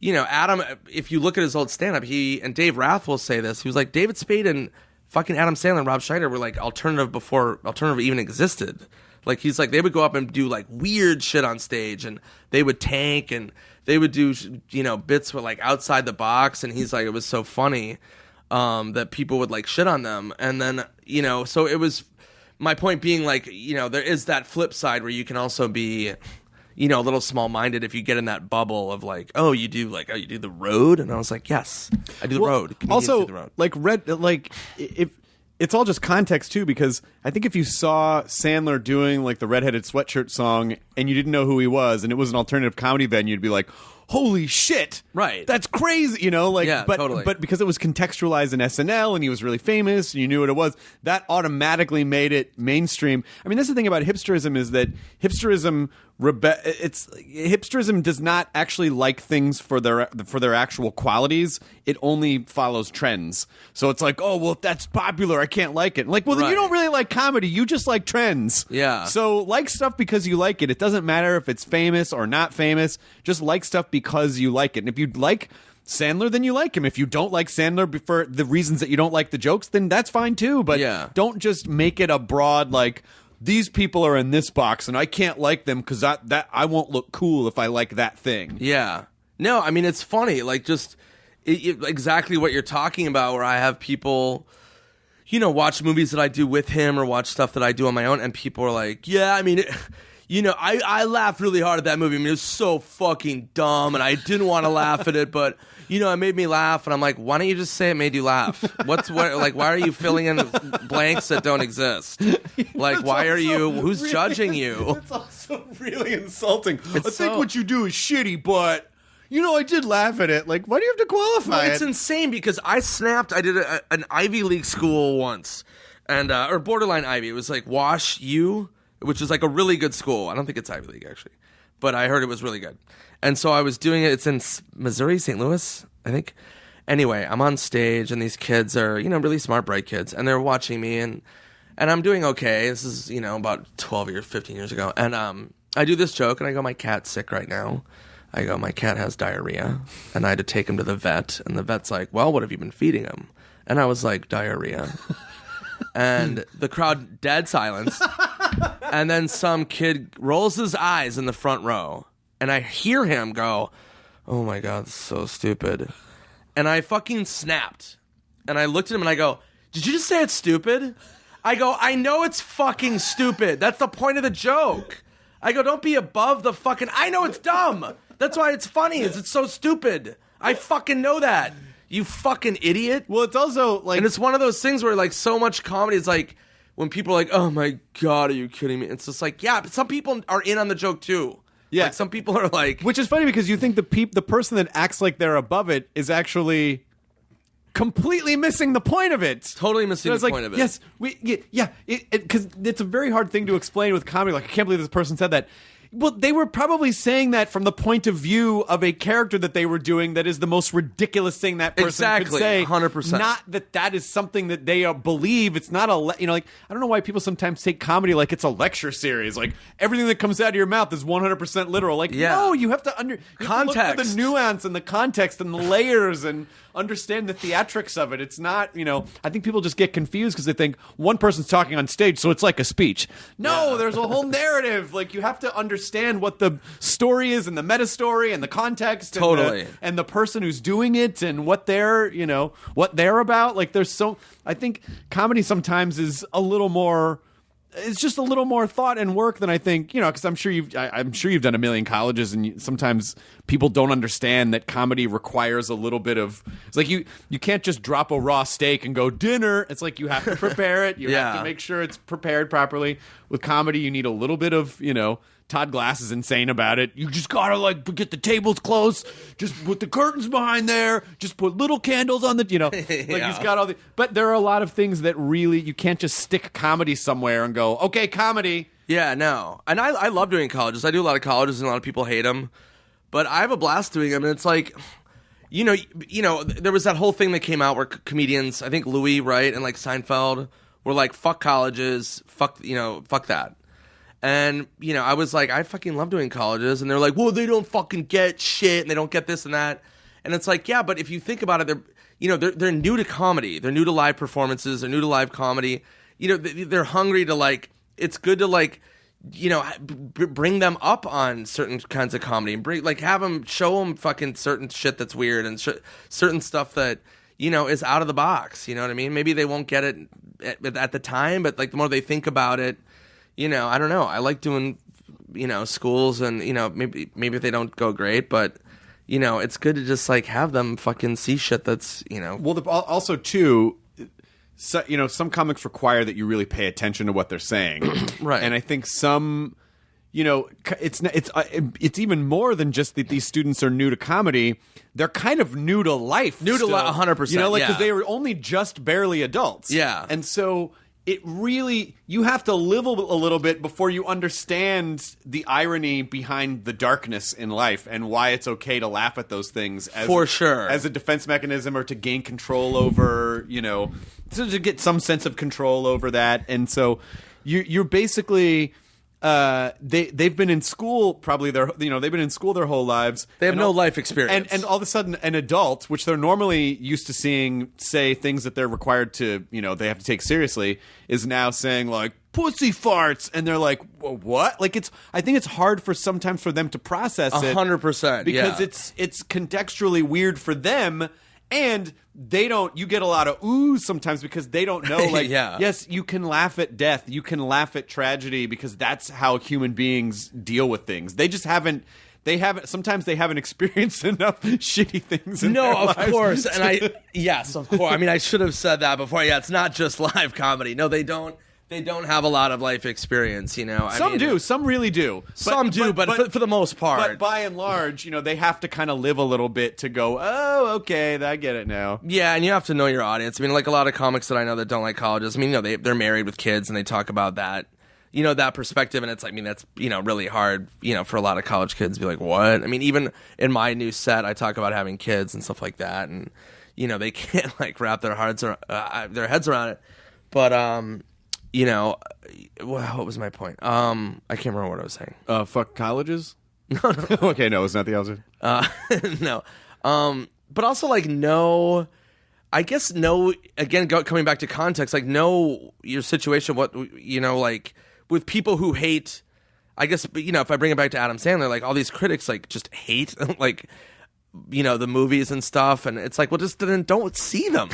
Adam, if you look at his old stand-up, and Dave Rath will say this, he was like, David Spade and fucking Adam Sandler and Rob Schneider were like alternative before alternative even existed. Like, he's like, they would go up and do like weird shit on stage and they would tank and they would do, bits with like outside the box. And he's like, it was so funny that people would like shit on them. And then, so it was, my point being like, there is that flip side where you can also be, a little small-minded if you get in that bubble of like, you do the road, and I was like, yes, I do the road. Comedians Also, do the road. if it's all just context too, because I think if you saw Sandler doing like the redheaded sweatshirt song and you didn't know who he was, and it was an alternative comedy venue, you'd be like, holy shit, right? That's crazy, but totally. But because it was contextualized in SNL and he was really famous and you knew what it was, that automatically made it mainstream. I mean, that's the thing about hipsterism is that hipsterism does not actually like things for their actual qualities. It only follows trends. So it's like, if that's popular, I can't like it. Like, well, then you don't really like comedy. You just like trends. Yeah. So like stuff because you like it. It doesn't matter if it's famous or not famous. Just like stuff because you like it. And if you like Sandler, then you like him. If you don't like Sandler for the reasons that you don't like the jokes, then that's fine too. But don't just make it a broad like, these people are in this box and I can't like them because I won't look cool if I like that thing. Yeah. No, I mean, it's funny. Like, just exactly what you're talking about, where I have people, watch movies that I do with him or watch stuff that I do on my own, and people are like, yeah, I mean, I laughed really hard at that movie. I mean, it was so fucking dumb, and I didn't want to laugh at it, but, it made me laugh. And I'm like, why don't you just say it made you laugh? Why are you filling in blanks that don't exist? Like, why are you, who's judging you? It's also really insulting. I think what you do is shitty, but... I did laugh at it. Like, why do you have to qualify it? It's insane because I did an Ivy League school once, and or borderline Ivy. It was like Wash U, which is like a really good school. I don't think it's Ivy League, actually. But I heard it was really good. And so I was doing it. It's in Missouri, St. Louis, I think. Anyway, I'm on stage, and these kids are, really smart, bright kids, and they're watching me, and I'm doing okay. This is, about 12 years, 15 years ago. And I do this joke, and I go, my cat's sick right now. I go, my cat has diarrhea, and I had to take him to the vet, and the vet's like, well, what have you been feeding him? And I was like, diarrhea. And the crowd, dead silence. And then some kid rolls his eyes in the front row, and I hear him go, oh my God, this is so stupid. And I fucking snapped. And I looked at him and I go, did you just say it's stupid? I go, I know it's fucking stupid. That's the point of the joke. I go, don't be above the fucking, I know it's dumb. That's why it's funny, it's so stupid. I fucking know that. You fucking idiot. Well, it's also like... And it's one of those things where, like, so much comedy is like, when people are like, oh my God, are you kidding me? It's just like, yeah, but some people are in on the joke too. Yeah. Like, some people are like... Which is funny because you think the person that acts like they're above it is actually... completely missing the point of it. Totally missing the point of it. Yes, because it's a very hard thing to explain with comedy. Like, I can't believe this person said that. Well, they were probably saying that from the point of view of a character that they were doing that is the most ridiculous thing that person could say. 100%. Not that is something that they believe. It's not like, I don't know why people sometimes take comedy like it's a lecture series. Like, everything that comes out of your mouth is 100% literal. Like, no, you have to look for the nuance and the context and the layers and understand the theatrics of it. It's not, I think people just get confused because they think one person's talking on stage, so it's like a speech. No, there's a whole narrative. Like, you have to understand what the story is and the meta story and the context totally and the person who's doing it and what they're about. Like, I think comedy sometimes is a little more, it's just a little more thought and work than I think, because I'm sure you've done a million colleges, and sometimes people don't understand that comedy requires a little bit of, it's like you can't just drop a raw steak and go dinner. It's like you have to prepare it. You have to make sure it's prepared properly. With comedy, you need a little bit of, Todd Glass is insane about it. You just gotta get the tables close. Just put the curtains behind there. Just put little candles on the, he's got all the. But there are a lot of things that really you can't just stick comedy somewhere and go, okay, comedy. Yeah, no. And I love doing colleges. I do a lot of colleges, and a lot of people hate them. But I have a blast doing them. And it's like, there was that whole thing that came out where comedians, I think Louis, right, and like Seinfeld were like, fuck colleges, fuck that. And, I was like, I fucking love doing colleges. And they're like, well, they don't fucking get shit, and they don't get this and that. And it's like, yeah, but if you think about it, they're new to comedy. They're new to live performances. They're new to live comedy. They're hungry to, it's good to, bring them up on certain kinds of comedy. And have them, show them fucking certain shit that's weird and certain stuff that, is out of the box. You know what I mean? Maybe they won't get it at the time, but, the more they think about it, I don't know. I like doing, schools, and, maybe if they don't go great, but, it's good to just, have them fucking see shit that's, Well, also, too, some comics require that you really pay attention to what they're saying. Right. And I think some, it's even more than just that these students are new to comedy. They're kind of new to life. New to life, 100%. Because they were only just barely adults. Yeah. And so... it really, you have to live a little bit before you understand the irony behind the darkness in life and why it's okay to laugh at those things as a defense mechanism or to gain control over, to get some sense of control over that. And so you're basically, they've been in school probably they've been in school their whole lives. They have no life experience. And all of a sudden an adult, which they're normally used to seeing say things that they're required to, they have to take seriously, is now saying like pussy farts, and they're like, what? Like I think it's hard sometimes for them to process it. 100%. Because it's contextually weird for them. And you get a lot of oohs sometimes because they don't know, like, yes, you can laugh at death, you can laugh at tragedy because that's how human beings deal with things. Sometimes they haven't experienced enough shitty things in their lives. Of course. And yes, of course. I mean, I should have said that before. Yeah, it's not just live comedy. No, they don't. They don't have a lot of life experience, Some do. Some really do. But for the most part. But by and large, they have to kind of live a little bit to go, oh, okay, I get it now. Yeah, and you have to know your audience. I mean, like a lot of comics that I know that don't like colleges, I mean, they're married with kids and they talk about that, that perspective. And it's like, I mean, that's, really hard, for a lot of college kids to be like, what? I mean, even in my new set, I talk about having kids and stuff like that. And, they can't like wrap their heads around it. But, what was my point? I can't remember what I was saying. Fuck colleges? No. Okay, no, it's not the opposite. No. But also, like, again, coming back to context, like, know your situation, like, with people who hate, I guess, if I bring it back to Adam Sandler, like, all these critics, like, just hate, like, the movies and stuff, and it's like, well, just then don't see them.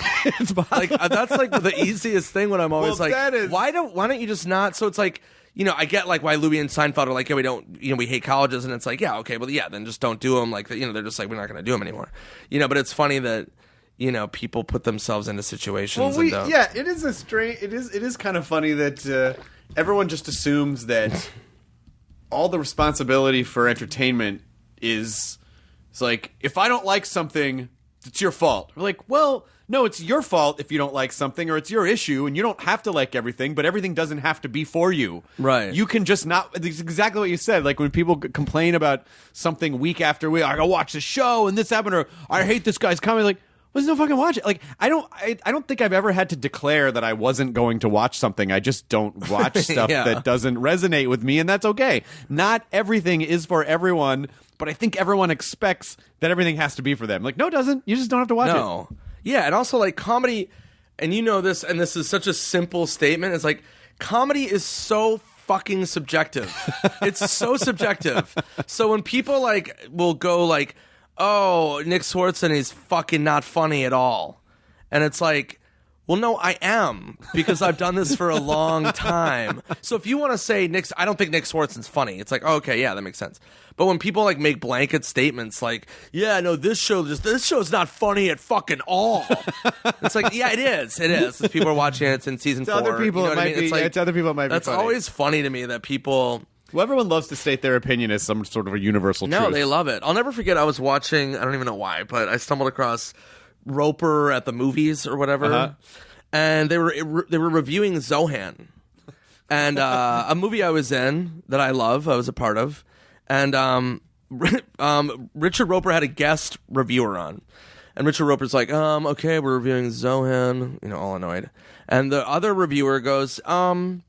Like that's like the easiest thing when I'm always why don't you just not? So it's like, I get like why Louis and Seinfeld are like, yeah, we don't, we hate colleges, and it's like, yeah, okay, well, yeah, then just don't do them. Like, they're just like, we're not going to do them anymore. But it's funny that people put themselves into situations. Well, it is it is kind of funny that everyone just assumes that all the responsibility for entertainment is. It's like, if I don't like something, it's your fault. We're like, well, no, it's your fault if you don't like something, or it's your issue, and you don't have to like everything, but everything doesn't have to be for you. Right. You can just not. It's exactly what you said. Like, when people complain about something week after week, I go watch the show, and this happened, or I hate this guy's comedy. Like, well, no fucking watch it. Like, I don't think I've ever had to declare that I wasn't going to watch something. I just don't watch stuff that doesn't resonate with me, and that's okay. Not everything is for everyone. But I think everyone expects that everything has to be for them. Like, no, it doesn't. You just don't have to watch it. Yeah, and also, like, comedy, and this, and this is such a simple statement, it's like, comedy is so fucking subjective. It's so subjective. So when people, like, will go, like, oh, Nick Swardson is fucking not funny at all. And it's like, well, no, I am, because I've done this for a long time. So if you want to say I don't think Nick Swardson's funny, it's like, oh, okay, yeah, that makes sense. But when people like make blanket statements like, yeah, no, this show's not funny at fucking all. It's like, yeah, it is. It is. People are watching it. It's in season 4. Other people, it might be. It's like, other people, it might be. That's funny. Always funny to me that people. Well, everyone loves to state their opinion as some sort of a universal truth. No, they love it. I'll never forget. I was watching. I don't even know why, but I stumbled across Roper at the movies or whatever, and they were reviewing Zohan, and a movie I was in that I love. I was a part of. And Richard Roper had a guest reviewer on. And Richard Roper's like, okay, we're reviewing Zohan, all annoyed. And the other reviewer goes, yeah,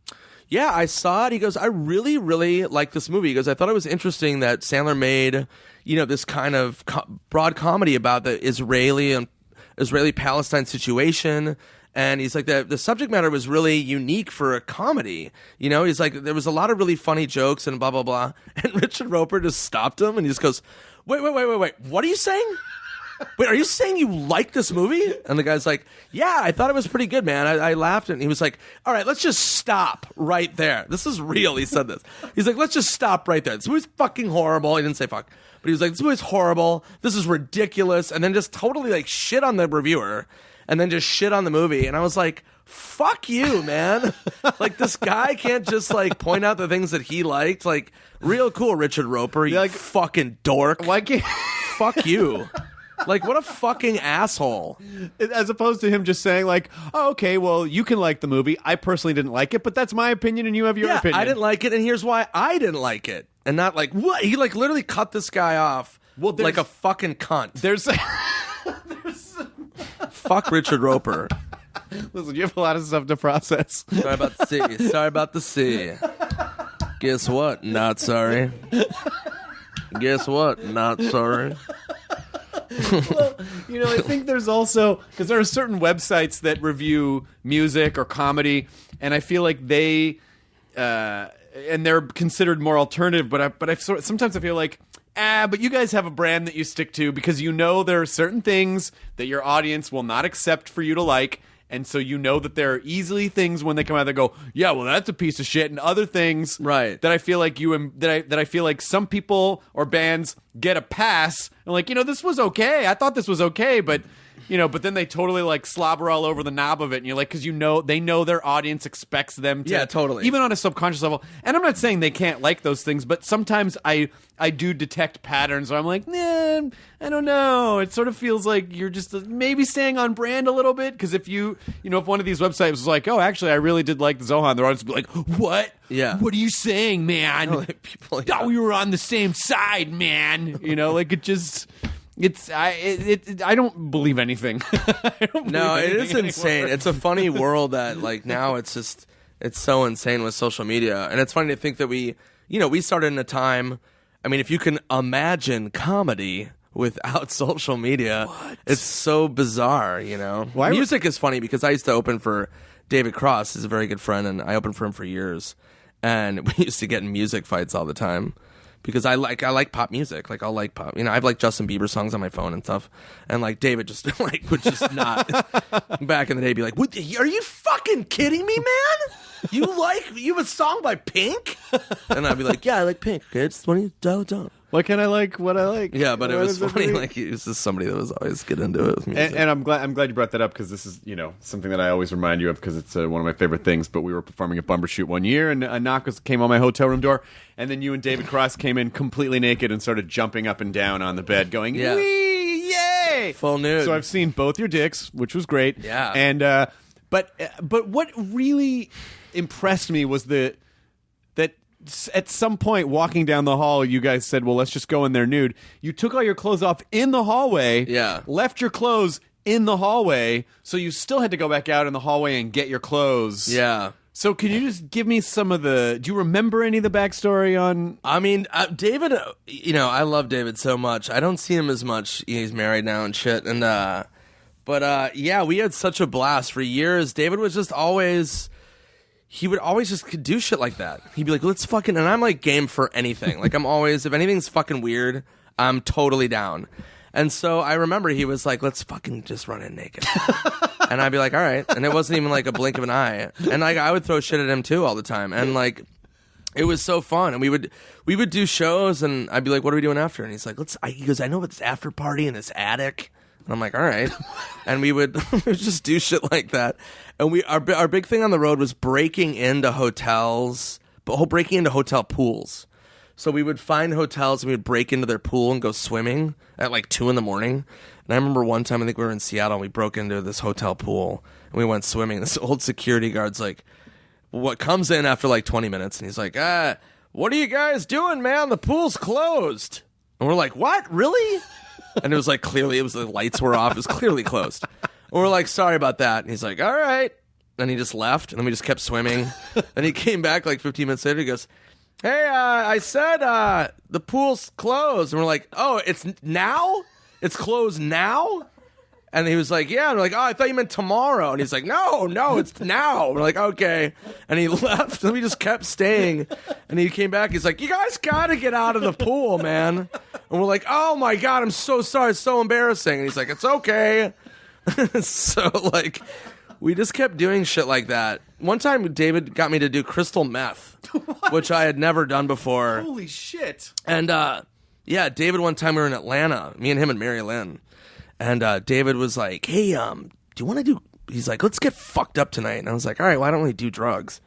I saw it. He goes, I really, really like this movie. He goes, I thought it was interesting that Sandler made, this kind of broad comedy about the Israeli-Palestine situation. And he's like, the subject matter was really unique for a comedy. He's like, there was a lot of really funny jokes and blah, blah, blah. And Richard Roper just stopped him and he just goes, wait. What are you saying? Wait, are you saying you like this movie? And the guy's like, yeah, I thought it was pretty good, man. I laughed. And he was like, all right, let's just stop right there. This is real. He said this. He's like, let's just stop right there. This movie's fucking horrible. He didn't say fuck. But he was like, this movie's horrible. This is ridiculous. And then just totally like shit on the reviewer. And then just shit on the movie. And I was like, fuck you, man. Like, this guy can't just, like, point out the things that he liked. Like, real cool, Richard Roper, you fucking dork. Why can't... Fuck you. Like, what a fucking asshole. As opposed to him just saying, like, oh, okay, well, you can like the movie. I personally didn't like it, but that's my opinion and you have your opinion. I didn't like it, and here's why I didn't like it. And not like, what? He, like, literally cut this guy off like a fucking cunt. There's... Fuck Richard Roper. Listen, you have a lot of stuff to process. Sorry about the C. Guess what? Not sorry. Guess what? Not sorry. Well, I think there's also, because there are certain websites that review music or comedy, and I feel like they, and they're considered more alternative, but sometimes I feel like, but you guys have a brand that you stick to because there are certain things that your audience will not accept for you to like. And so that there are easily things when they come out that go, yeah, well, that's a piece of shit, and other things that I feel like that I feel like some people or bands get a pass. And like, this was okay. I thought this was okay, but but then they totally like slobber all over the knob of it, and you're like, because they know their audience expects them to, yeah, totally, even on a subconscious level. And I'm not saying they can't like those things, but sometimes I do detect patterns where I'm like, nah, I don't know. It sort of feels like you're just maybe staying on brand a little bit, because if if one of these websites was like, oh, actually, I really did like the Zohan, their audience would be like, what? Yeah. What are you saying, man? People thought we were on the same side, man. Like it just. I don't believe anything. No, it is insane. It's a funny world that like now it's so insane with social media, and it's funny to think that we started in a time. I mean, if you can imagine comedy without social media, it's so bizarre. Music is funny because I used to open for David Cross. He's a very good friend, and I opened for him for years, and we used to get in music fights all the time. Because I like pop music, like I'll like pop. I have like Justin Bieber songs on my phone and stuff, and like David just like would just not back in the day be like, what, are you fucking kidding me, man? You have a song by Pink? And I'd be like, yeah, I like Pink. Okay, it's funny, don't. Why can't I like what I like? Yeah, but it was funny. Like he was just somebody that was always get into it with music. And I'm glad you brought that up, because this is something that I always remind you of, because it's one of my favorite things. But we were performing at Bumbershoot one year, and a knock came on my hotel room door, and then you and David Cross came in completely naked and started jumping up and down on the bed, going, yeah. Wee, yay, full nude. So I've seen both your dicks, which was great. Yeah, and but what really impressed me was that at some point walking down the hall, you guys said, well, let's just go in there nude. You took all your clothes off in the hallway, left your clothes in the hallway, so you still had to go back out in the hallway and get your clothes. Yeah. So can you just give me some of do you remember any of the backstory on? I mean, David, I love David so much. I don't see him as much. He's married now and shit. And, but yeah, we had such a blast for years. David was just always... He would always just do shit like that. He'd be like, let's fucking... And I'm like game for anything. Like I'm always... If anything's fucking weird, I'm totally down. And so I remember he was like, let's fucking just run in naked. And I'd be like, all right. And it wasn't even like a blink of an eye. And like I would throw shit at him too all the time. And like... It was so fun. And we would do shows, and I'd be like, what are we doing after? And he's like, he goes, I know it's after party in this attic. And I'm like, all right. And we would just do shit like that. And our big thing on the road was breaking into hotels, but breaking into hotel pools. So we would find hotels and we would break into their pool and go swimming at like 2 a.m. And I remember one time, I think we were in Seattle, and we broke into this hotel pool and we went swimming. This old security guard's like, what comes in after like 20 minutes, and he's like, what are you guys doing, man? The pool's closed. And we're like, what? Really? And it was like, clearly, the lights were off. It was clearly closed. And we're like, sorry about that. And he's like, all right. And he just left, and then we just kept swimming. And he came back like 15 minutes later. He goes, hey, I said the pool's closed. And we're like, oh, it's now? It's closed now? And he was like, yeah. And we're like, oh, I thought you meant tomorrow. And he's like, no, it's now. We're like, okay. And he left, and we just kept staying. And he came back. He's like, you guys got to get out of the pool, man. And we're like, oh, my God, I'm so sorry. It's so embarrassing. And he's like, it's okay. So, like, we just kept doing shit like that. One time, David got me to do crystal meth, which I had never done before. Holy shit. And, yeah, David, one time we were in Atlanta, me and him and Mary Lynn. And David was like, hey, do you want to do... He's like, let's get fucked up tonight. And I was like, all right, why don't we do drugs?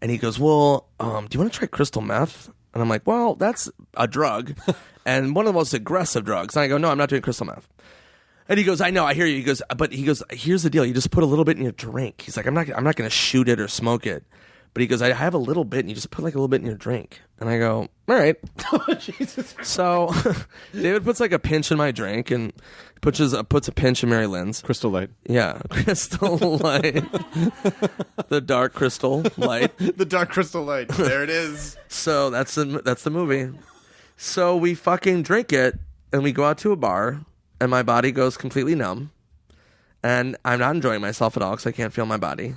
And he goes, well, do you want to try crystal meth? And I'm like, well, that's a drug. And one of the most aggressive drugs. And I go, no, I'm not doing crystal meth. And he goes, I know, I hear you. He goes, here's the deal. You just put a little bit in your drink. He's like, I'm not going to shoot it or smoke it. But he goes, I have a little bit, and you just put like a little bit in your drink. And I go, all right. Jesus. So David puts like a pinch in my drink and puts a pinch in Mary Lynn's. Crystal Light. Yeah, Crystal Light. The dark crystal light. The dark crystal light. There it is. So that's the movie. So we fucking drink it, and we go out to a bar, and my body goes completely numb. And I'm not enjoying myself at all because I can't feel my body.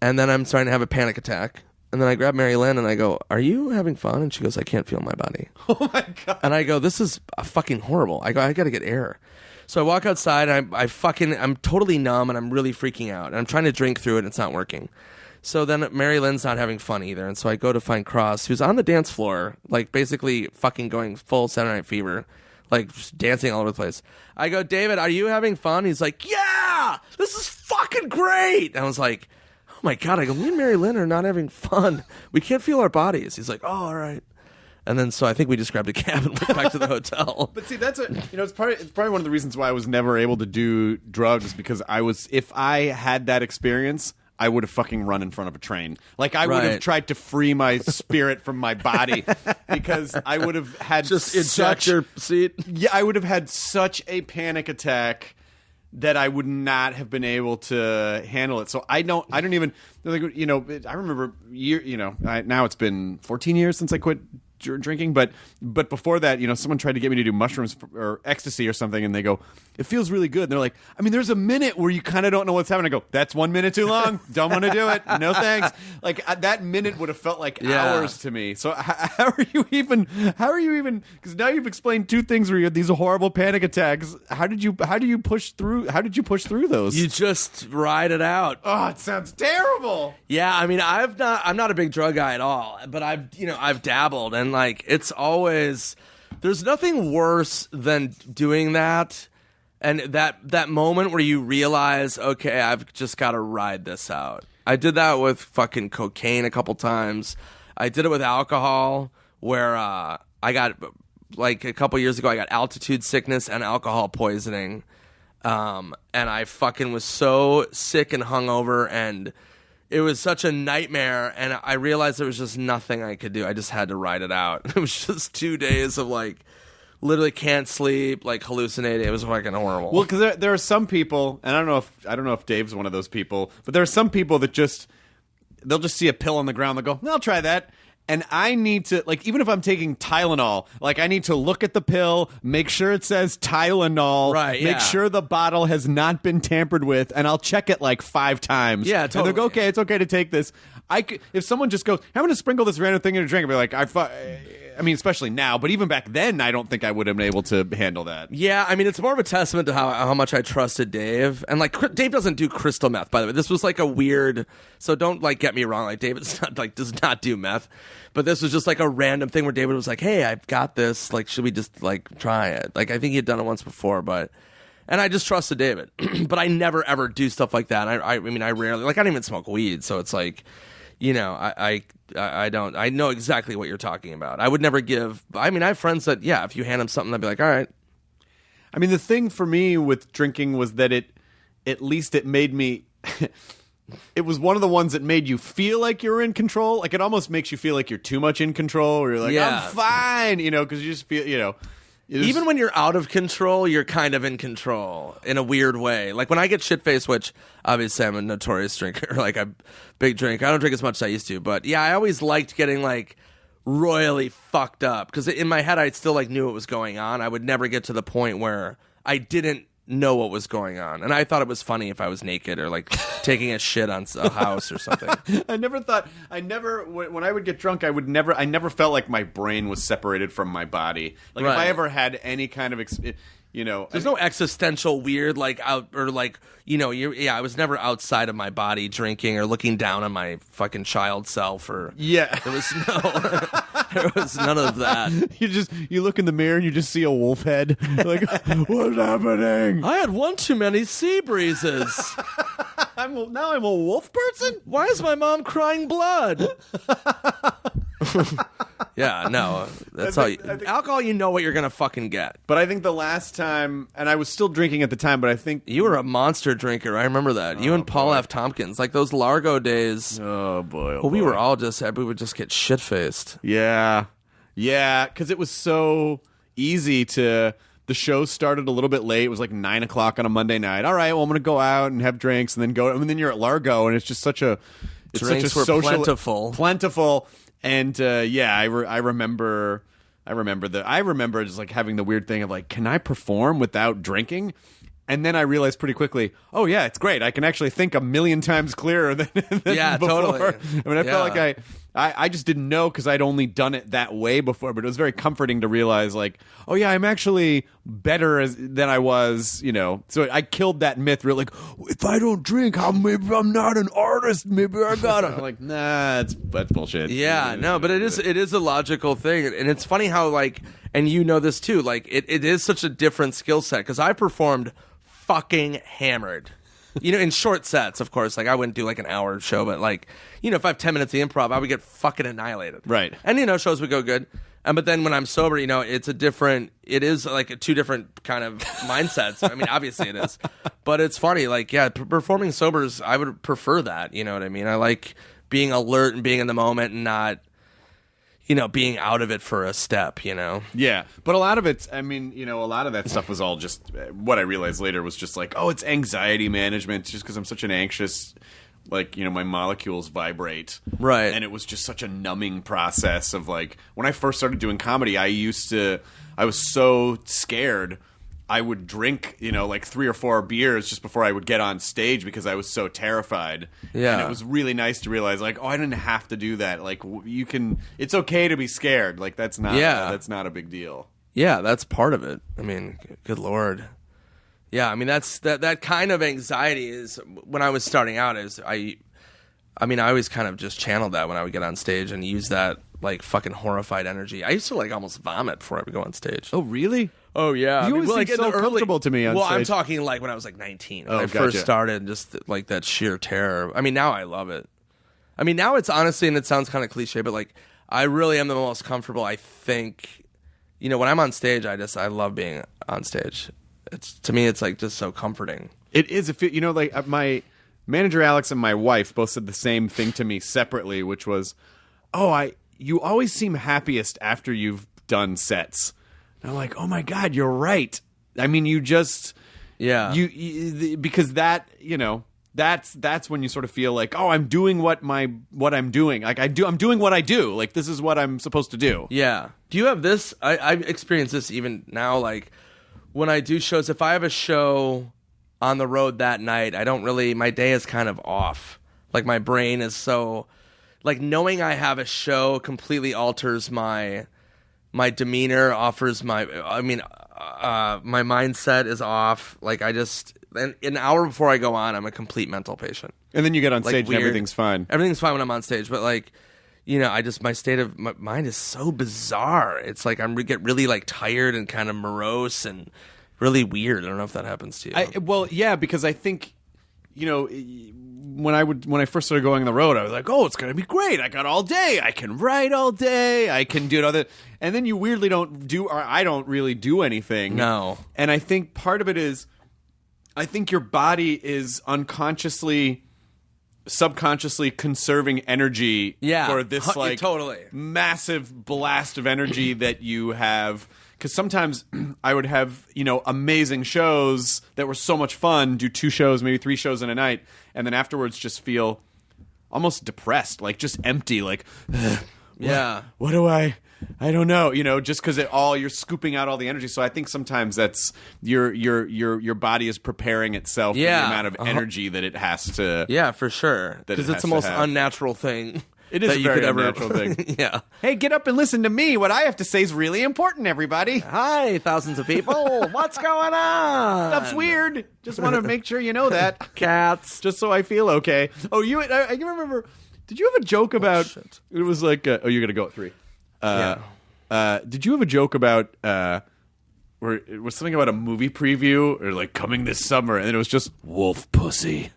And then I'm starting to have a panic attack. And then I grab Mary Lynn and I go, are you having fun? And she goes, I can't feel my body. Oh my God. And I go, this is fucking horrible. I go, I got to get air. So I walk outside and I'm totally numb and I'm really freaking out. And I'm trying to drink through it and it's not working. So then Mary Lynn's not having fun either. And so I go to find Cross, who's on the dance floor, like basically fucking going full Saturday Night Fever, like just dancing all over the place. I go, David, are you having fun? He's like, yeah, this is fucking great. And I was like, oh my God, I go, me and Mary Lynn are not having fun. We can't feel our bodies. He's like, oh, all right. And then so I think we just grabbed a cab and went back to the hotel. But see, it's probably one of the reasons why I was never able to do drugs, because if I had that experience, I would have fucking run in front of a train. Like I would have tried to free my spirit from my body, because I would have had just eject your seat. Yeah, I would have had such a panic attack that I would not have been able to handle it. So I don't even, like, I remember now it's been 14 years since I quit drinking, but before that, someone tried to get me to do mushrooms or ecstasy or something, and they go, it feels really good. And they're like, I mean, there's a minute where you kind of don't know what's happening. I go, that's 1 minute too long. Don't want to do it. No thanks. Like that minute would have felt like hours to me. So how are you even? Because now you've explained two things where you had these horrible panic attacks. How did you push through? How did you push through those? You just ride it out. Oh, it sounds terrible. Yeah, I mean, I'm not a big drug guy at all, but I've dabbled, and like it's always, there's nothing worse than doing that. And that moment where you realize, okay, I've just got to ride this out. I did that with fucking cocaine a couple times. I did it with alcohol, where I got, like a couple years ago, I got altitude sickness and alcohol poisoning. And I fucking was so sick and hungover, and it was such a nightmare. And I realized there was just nothing I could do. I just had to ride it out. It was just 2 days of like, literally can't sleep, like hallucinating. It was fucking horrible. Well, because there are some people, and I don't know if Dave's one of those people, but there are some people that they'll just see a pill on the ground, they'll go, I'll try that. And I need to, like, even if I'm taking Tylenol, like, I need to look at the pill, make sure it says Tylenol, right? Make sure the bottle has not been tampered with, and I'll check it like 5 times. Yeah, totally. And they'll go, okay, it's okay to take this. If someone just goes, I'm going to sprinkle this random thing in a drink, I'll be like, I mean, especially now, but even back then, I don't think I would have been able to handle that. Yeah, I mean, it's more of a testament to how much I trusted Dave. And like, Dave doesn't do crystal meth, by the way. This was like a weird, so don't like get me wrong. Like, David's not like does not do meth, but this was just like a random thing where David was like, "Hey, I've got this. Like, should we just like try it?" Like, I think he had done it once before, and I just trusted David. But I never ever do stuff like that. I mean, I rarely, like, I don't even smoke weed, so it's like, I don't. I know exactly what you're talking about. I would never give. I mean, I have friends that, yeah, if you hand them something, they'd be like, all right. I mean, the thing for me with drinking was that at least it made me. It was one of the ones that made you feel like you're in control. Like, it almost makes you feel like you're too much in control. Or you're like, yeah. I'm fine, because you just feel, Even when you're out of control, you're kind of in control in a weird way. Like when I get shit-faced, which obviously I'm a notorious drinker, like a big drink. I don't drink as much as I used to, but yeah, I always liked getting like royally fucked up, because in my head I still like knew what was going on. I would never get to the point where I didn't know what was going on, and I thought it was funny if I was naked or like taking a shit on a house or something. When I would get drunk, I never felt like my brain was separated from my body. Like, right. If I ever had any kind of there's no existential weird like out or like I was never outside of my body drinking or looking down on my fucking child self, or there was none of that. You look in the mirror and you just see a wolf head. Like, what's happening? I had one too many sea breezes. Now I'm a wolf person? Why is my mom crying blood? Yeah, no, that's all. Alcohol, you know what you're gonna fucking get. But I think the last time, and I was still drinking at the time, but I think You were a monster drinker. I remember that. You and Paul F. Tompkins, like those Largo days. oh boy, Well, we were all we would just get shit faced. yeah, because it was so easy to. The show started a little bit late. It was like 9 o'clock on a Monday night. All right, well, I'm going to go out and have drinks and then go. And then you're at Largo, and it's just such a Drinks were plentiful. And I remember just like having the weird thing of like, can I perform without drinking? And then I realized pretty quickly, oh yeah, it's great. I can actually think a million times clearer than Yeah, before. totally. I mean, I felt like I just didn't know because I'd only done it that way before. But it was very comforting to realize, like, oh yeah, I'm actually better than I was. So I killed that myth. Really, like, if I don't drink, maybe I'm not an artist. Maybe I gotta. I'm like, nah, that's bullshit. Yeah, no, but it is a logical thing, and it's funny how like, and you know this too. Like, it is such a different skill set because I performed fucking hammered. In short sets, of course. Like, I wouldn't do like an hour show, but like, if I have 10 minutes of improv, I would get fucking annihilated. Right. And shows would go good. But then when I'm sober, it is like two different kind of mindsets. I mean, obviously it is. But it's funny, like, yeah, performing sobers, I would prefer that. You know what I mean? I like being alert and being in the moment and not, being out of it for a step, Yeah, but a lot of it's, a lot of that stuff was all just, what I realized later was just like, oh, it's anxiety management, just because I'm such an anxious, like, my molecules vibrate. Right. And it was just such a numbing process of like, when I first started doing comedy, I was so scared. I would drink, like 3 or 4 beers just before I would get on stage because I was so terrified. Yeah. And it was really nice to realize, like, oh, I didn't have to do that. Like, it's okay to be scared. Like, that's not a big deal. Yeah, that's part of it. I mean, good Lord. Yeah, I mean, that kind of anxiety is, when I was starting out, I always kind of just channeled that when I would get on stage and use that, like, fucking horrified energy. I used to, like, almost vomit before I would go on stage. Oh, really? Oh, yeah. You always seem so comfortable to me on stage. Well, I'm talking, like, when I was, like, 19. When I gotcha. first started, just, like, that sheer terror. I mean, now I love it. I mean, now it's honestly, and it sounds kind of cliche, but, like, I really am the most comfortable, I think. When I'm on stage, I love being on stage. To me, it's, like, just so comforting. It is. Like, my manager Alex and my wife both said the same thing to me separately, which was, you always seem happiest after you've done sets. And I'm like, oh my God, you're right. I mean, you just, because that, that's when you sort of feel like, oh, I'm doing what I'm doing. Like I'm doing what I do. Like, this is what I'm supposed to do. Yeah. Do you have this? I've experienced this even now. Like, when I do shows, if I have a show on the road that night, my day is kind of off. Like, my brain is so, like, knowing I have a show completely alters my demeanor, my mindset is off. Like, and an hour before I go on, I'm a complete mental patient. And then you get on Like, stage and everything's fine. Everything's fine when I'm on stage, but like, my state of my mind is so bizarre. It's like get really like tired and kind of morose and really weird. I don't know if that happens to you. Well, yeah, because I think, when I first started going on the road, I was like, oh, it's going to be great. I got all day. I can write all day. I can do other. And then you weirdly I don't really do anything. No. And I think part of it is, I think your body is subconsciously conserving energy for this like totally massive blast of energy that you have. Because sometimes I would have, amazing shows that were so much fun, do 2 shows, maybe 3 shows in a night, and then afterwards just feel almost depressed, like just empty, like, what do I don't know, just because you're scooping out all the energy. So I think sometimes that's your body is preparing itself for the amount of energy that it has to. Yeah, for sure. Because it's the most unnatural thing. It is a very unnatural thing. Yeah. Hey, get up and listen to me. What I have to say is really important, everybody. Hi, thousands of people. What's going on? Stuff's weird. Just want to make sure you know that. Cats. Just so I feel okay. Oh, you remember, did you have a joke about, it was like, you're going to go at 3. Did you have a joke about, where it was something about a movie preview or like coming this summer and it was just wolf pussy?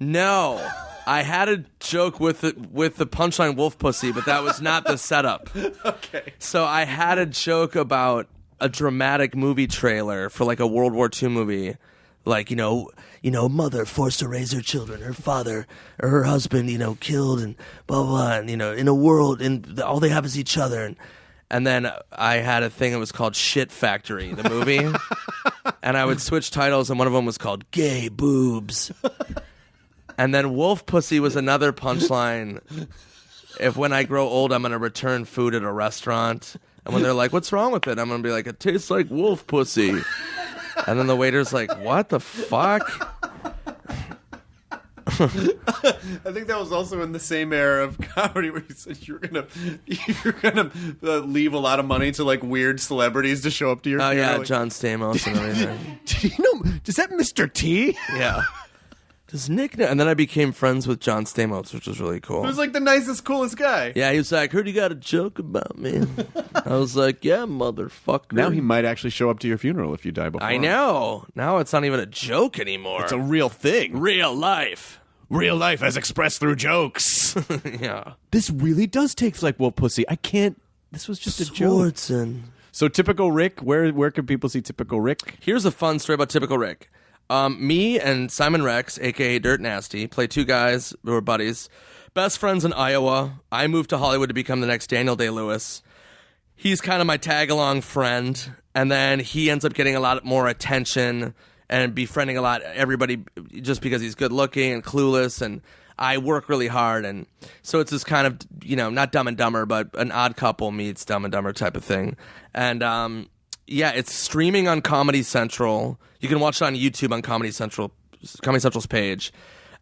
No. I had a joke with the punchline wolf pussy, but that was not the setup. Okay. So I had a joke about a dramatic movie trailer for like a World War II movie. Like, mother forced to raise her children, her father or her husband, killed and blah, blah, and, in a world, and all they have is each other. And then I had a thing that was called Shit Factory, the movie. And I would switch titles, and one of them was called Gay Boobs. And then Wolf Pussy was another punchline. If when I grow old, I'm going to return food at a restaurant. And when they're like, what's wrong with it? I'm going to be like, it tastes like wolf pussy. And then the waiter's like, what the fuck? I think that was also in the same era of comedy where you said you're gonna leave a lot of money to like weird celebrities to show up to your funeral. Yeah, like, John Stamos and everything. Is that Mr. T? Yeah. Does Nick know? And then I became friends with John Stamos, which was really cool. He was like the nicest, coolest guy. Yeah, he was like, heard you got a joke about me. I was like, yeah, motherfucker. Now he might actually show up to your funeral if you die before. I know. Now it's not even a joke anymore. It's a real thing. real life. Real life as expressed through jokes. Yeah. This really does taste like wolf pussy. I can't. This was just a joke. Swardson. So Typical Rick, where can people see Typical Rick? Here's a fun story about Typical Rick. Me and Simon Rex, a.k.a. Dirt Nasty, play two guys who are buddies. Best friends in Iowa. I moved to Hollywood to become the next Daniel Day-Lewis. He's kind of my tag-along friend, and then he ends up getting a lot more attention and befriending a lot everybody just because he's good-looking and clueless, and I work really hard. And so it's this kind of, not Dumb and Dumber, but an Odd Couple meets Dumb and Dumber type of thing. And yeah, it's streaming on Comedy Central. You can watch it on YouTube on Comedy Central's page.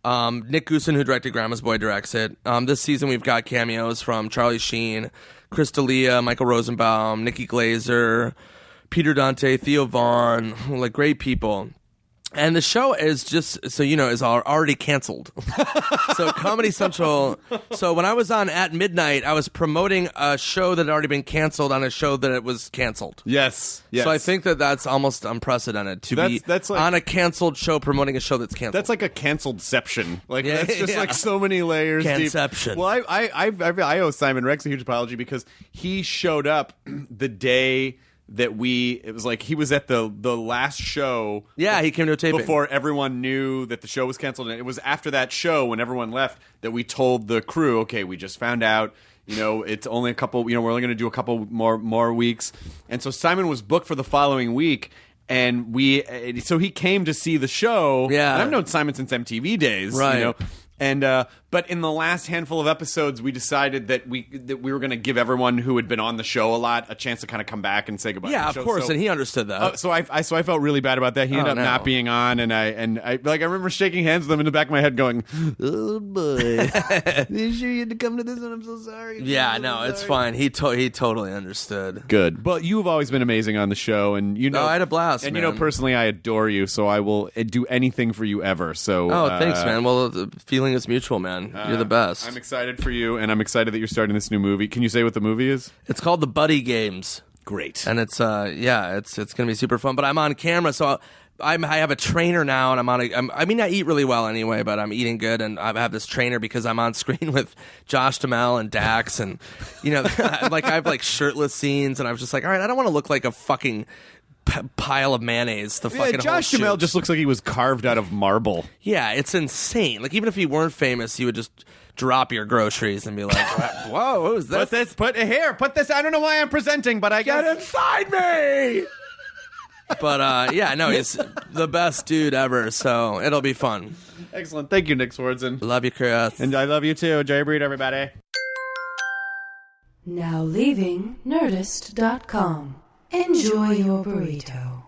Nick Goosen, who directed Grandma's Boy, directs it. This season we've got cameos from Charlie Sheen, Chris D'Elia, Michael Rosenbaum, Nikki Glazer, Peter Dante, Theo Vaughn, like great people. And the show is just, so is already canceled. So Comedy Central, so when I was on At Midnight, I was promoting a show that had already been canceled on a show that it was canceled. Yes. So I think that's almost unprecedented to be like, on a canceled show promoting a show that's canceled. That's like a canceled-ception. Like Yeah, that's just yeah. like so many layers deep. Canception. Well, I owe Simon Rex a huge apology because he showed up the day that it was like he was at the last show. Yeah, he came to a taping. Before everyone knew that the show was canceled. And it was after that show when everyone left that we told the crew, okay, we just found out, it's only a couple, we're only going to do a couple more weeks. And so Simon was booked for the following week. And so he came to see the show. Yeah. And I've known Simon since MTV days. Right. And but in the last handful of episodes, we decided that we were going to give everyone who had been on the show a lot a chance to kind of come back and say goodbye. Yeah, to the of show. course, So, and he understood that. so I felt really bad about that. He ended up not being on, and I remember shaking hands with him in the back of my head, going, "Oh boy, you sure you had to come to this one? I'm so sorry." Yeah, no, it's fine. He totally understood. Good. But you've always been amazing on the show, and I had a blast, and man. personally, I adore you, so I will do anything for you ever. So, Thanks, man. Well, the feeling is mutual, man. You're the best. I'm excited for you, and I'm excited that you're starting this new movie. Can you say what the movie is? It's called The Buddy Games. Great. And it's it's gonna be super fun. But I'm on camera, so I have a trainer now, and I eat really well anyway, but I'm eating good, and I have this trainer because I'm on screen with Josh Duhamel and Dax, and like I have like shirtless scenes, and I was just like, all right, I don't want to look like a fucking pile of mayonnaise. Josh Duhamel just looks like he was carved out of marble. Yeah, it's insane. Like even if he weren't famous, you would just drop your groceries and be like, "Whoa, who's this? Put this. I don't know why I'm presenting, but I Get inside me!" But he's the best dude ever. So it'll be fun. Excellent. Thank you, Nick Swardson. Love you, Chris. And I love you too. Enjoy your breed, everybody. Now leaving Nerdist.com. Enjoy your burrito.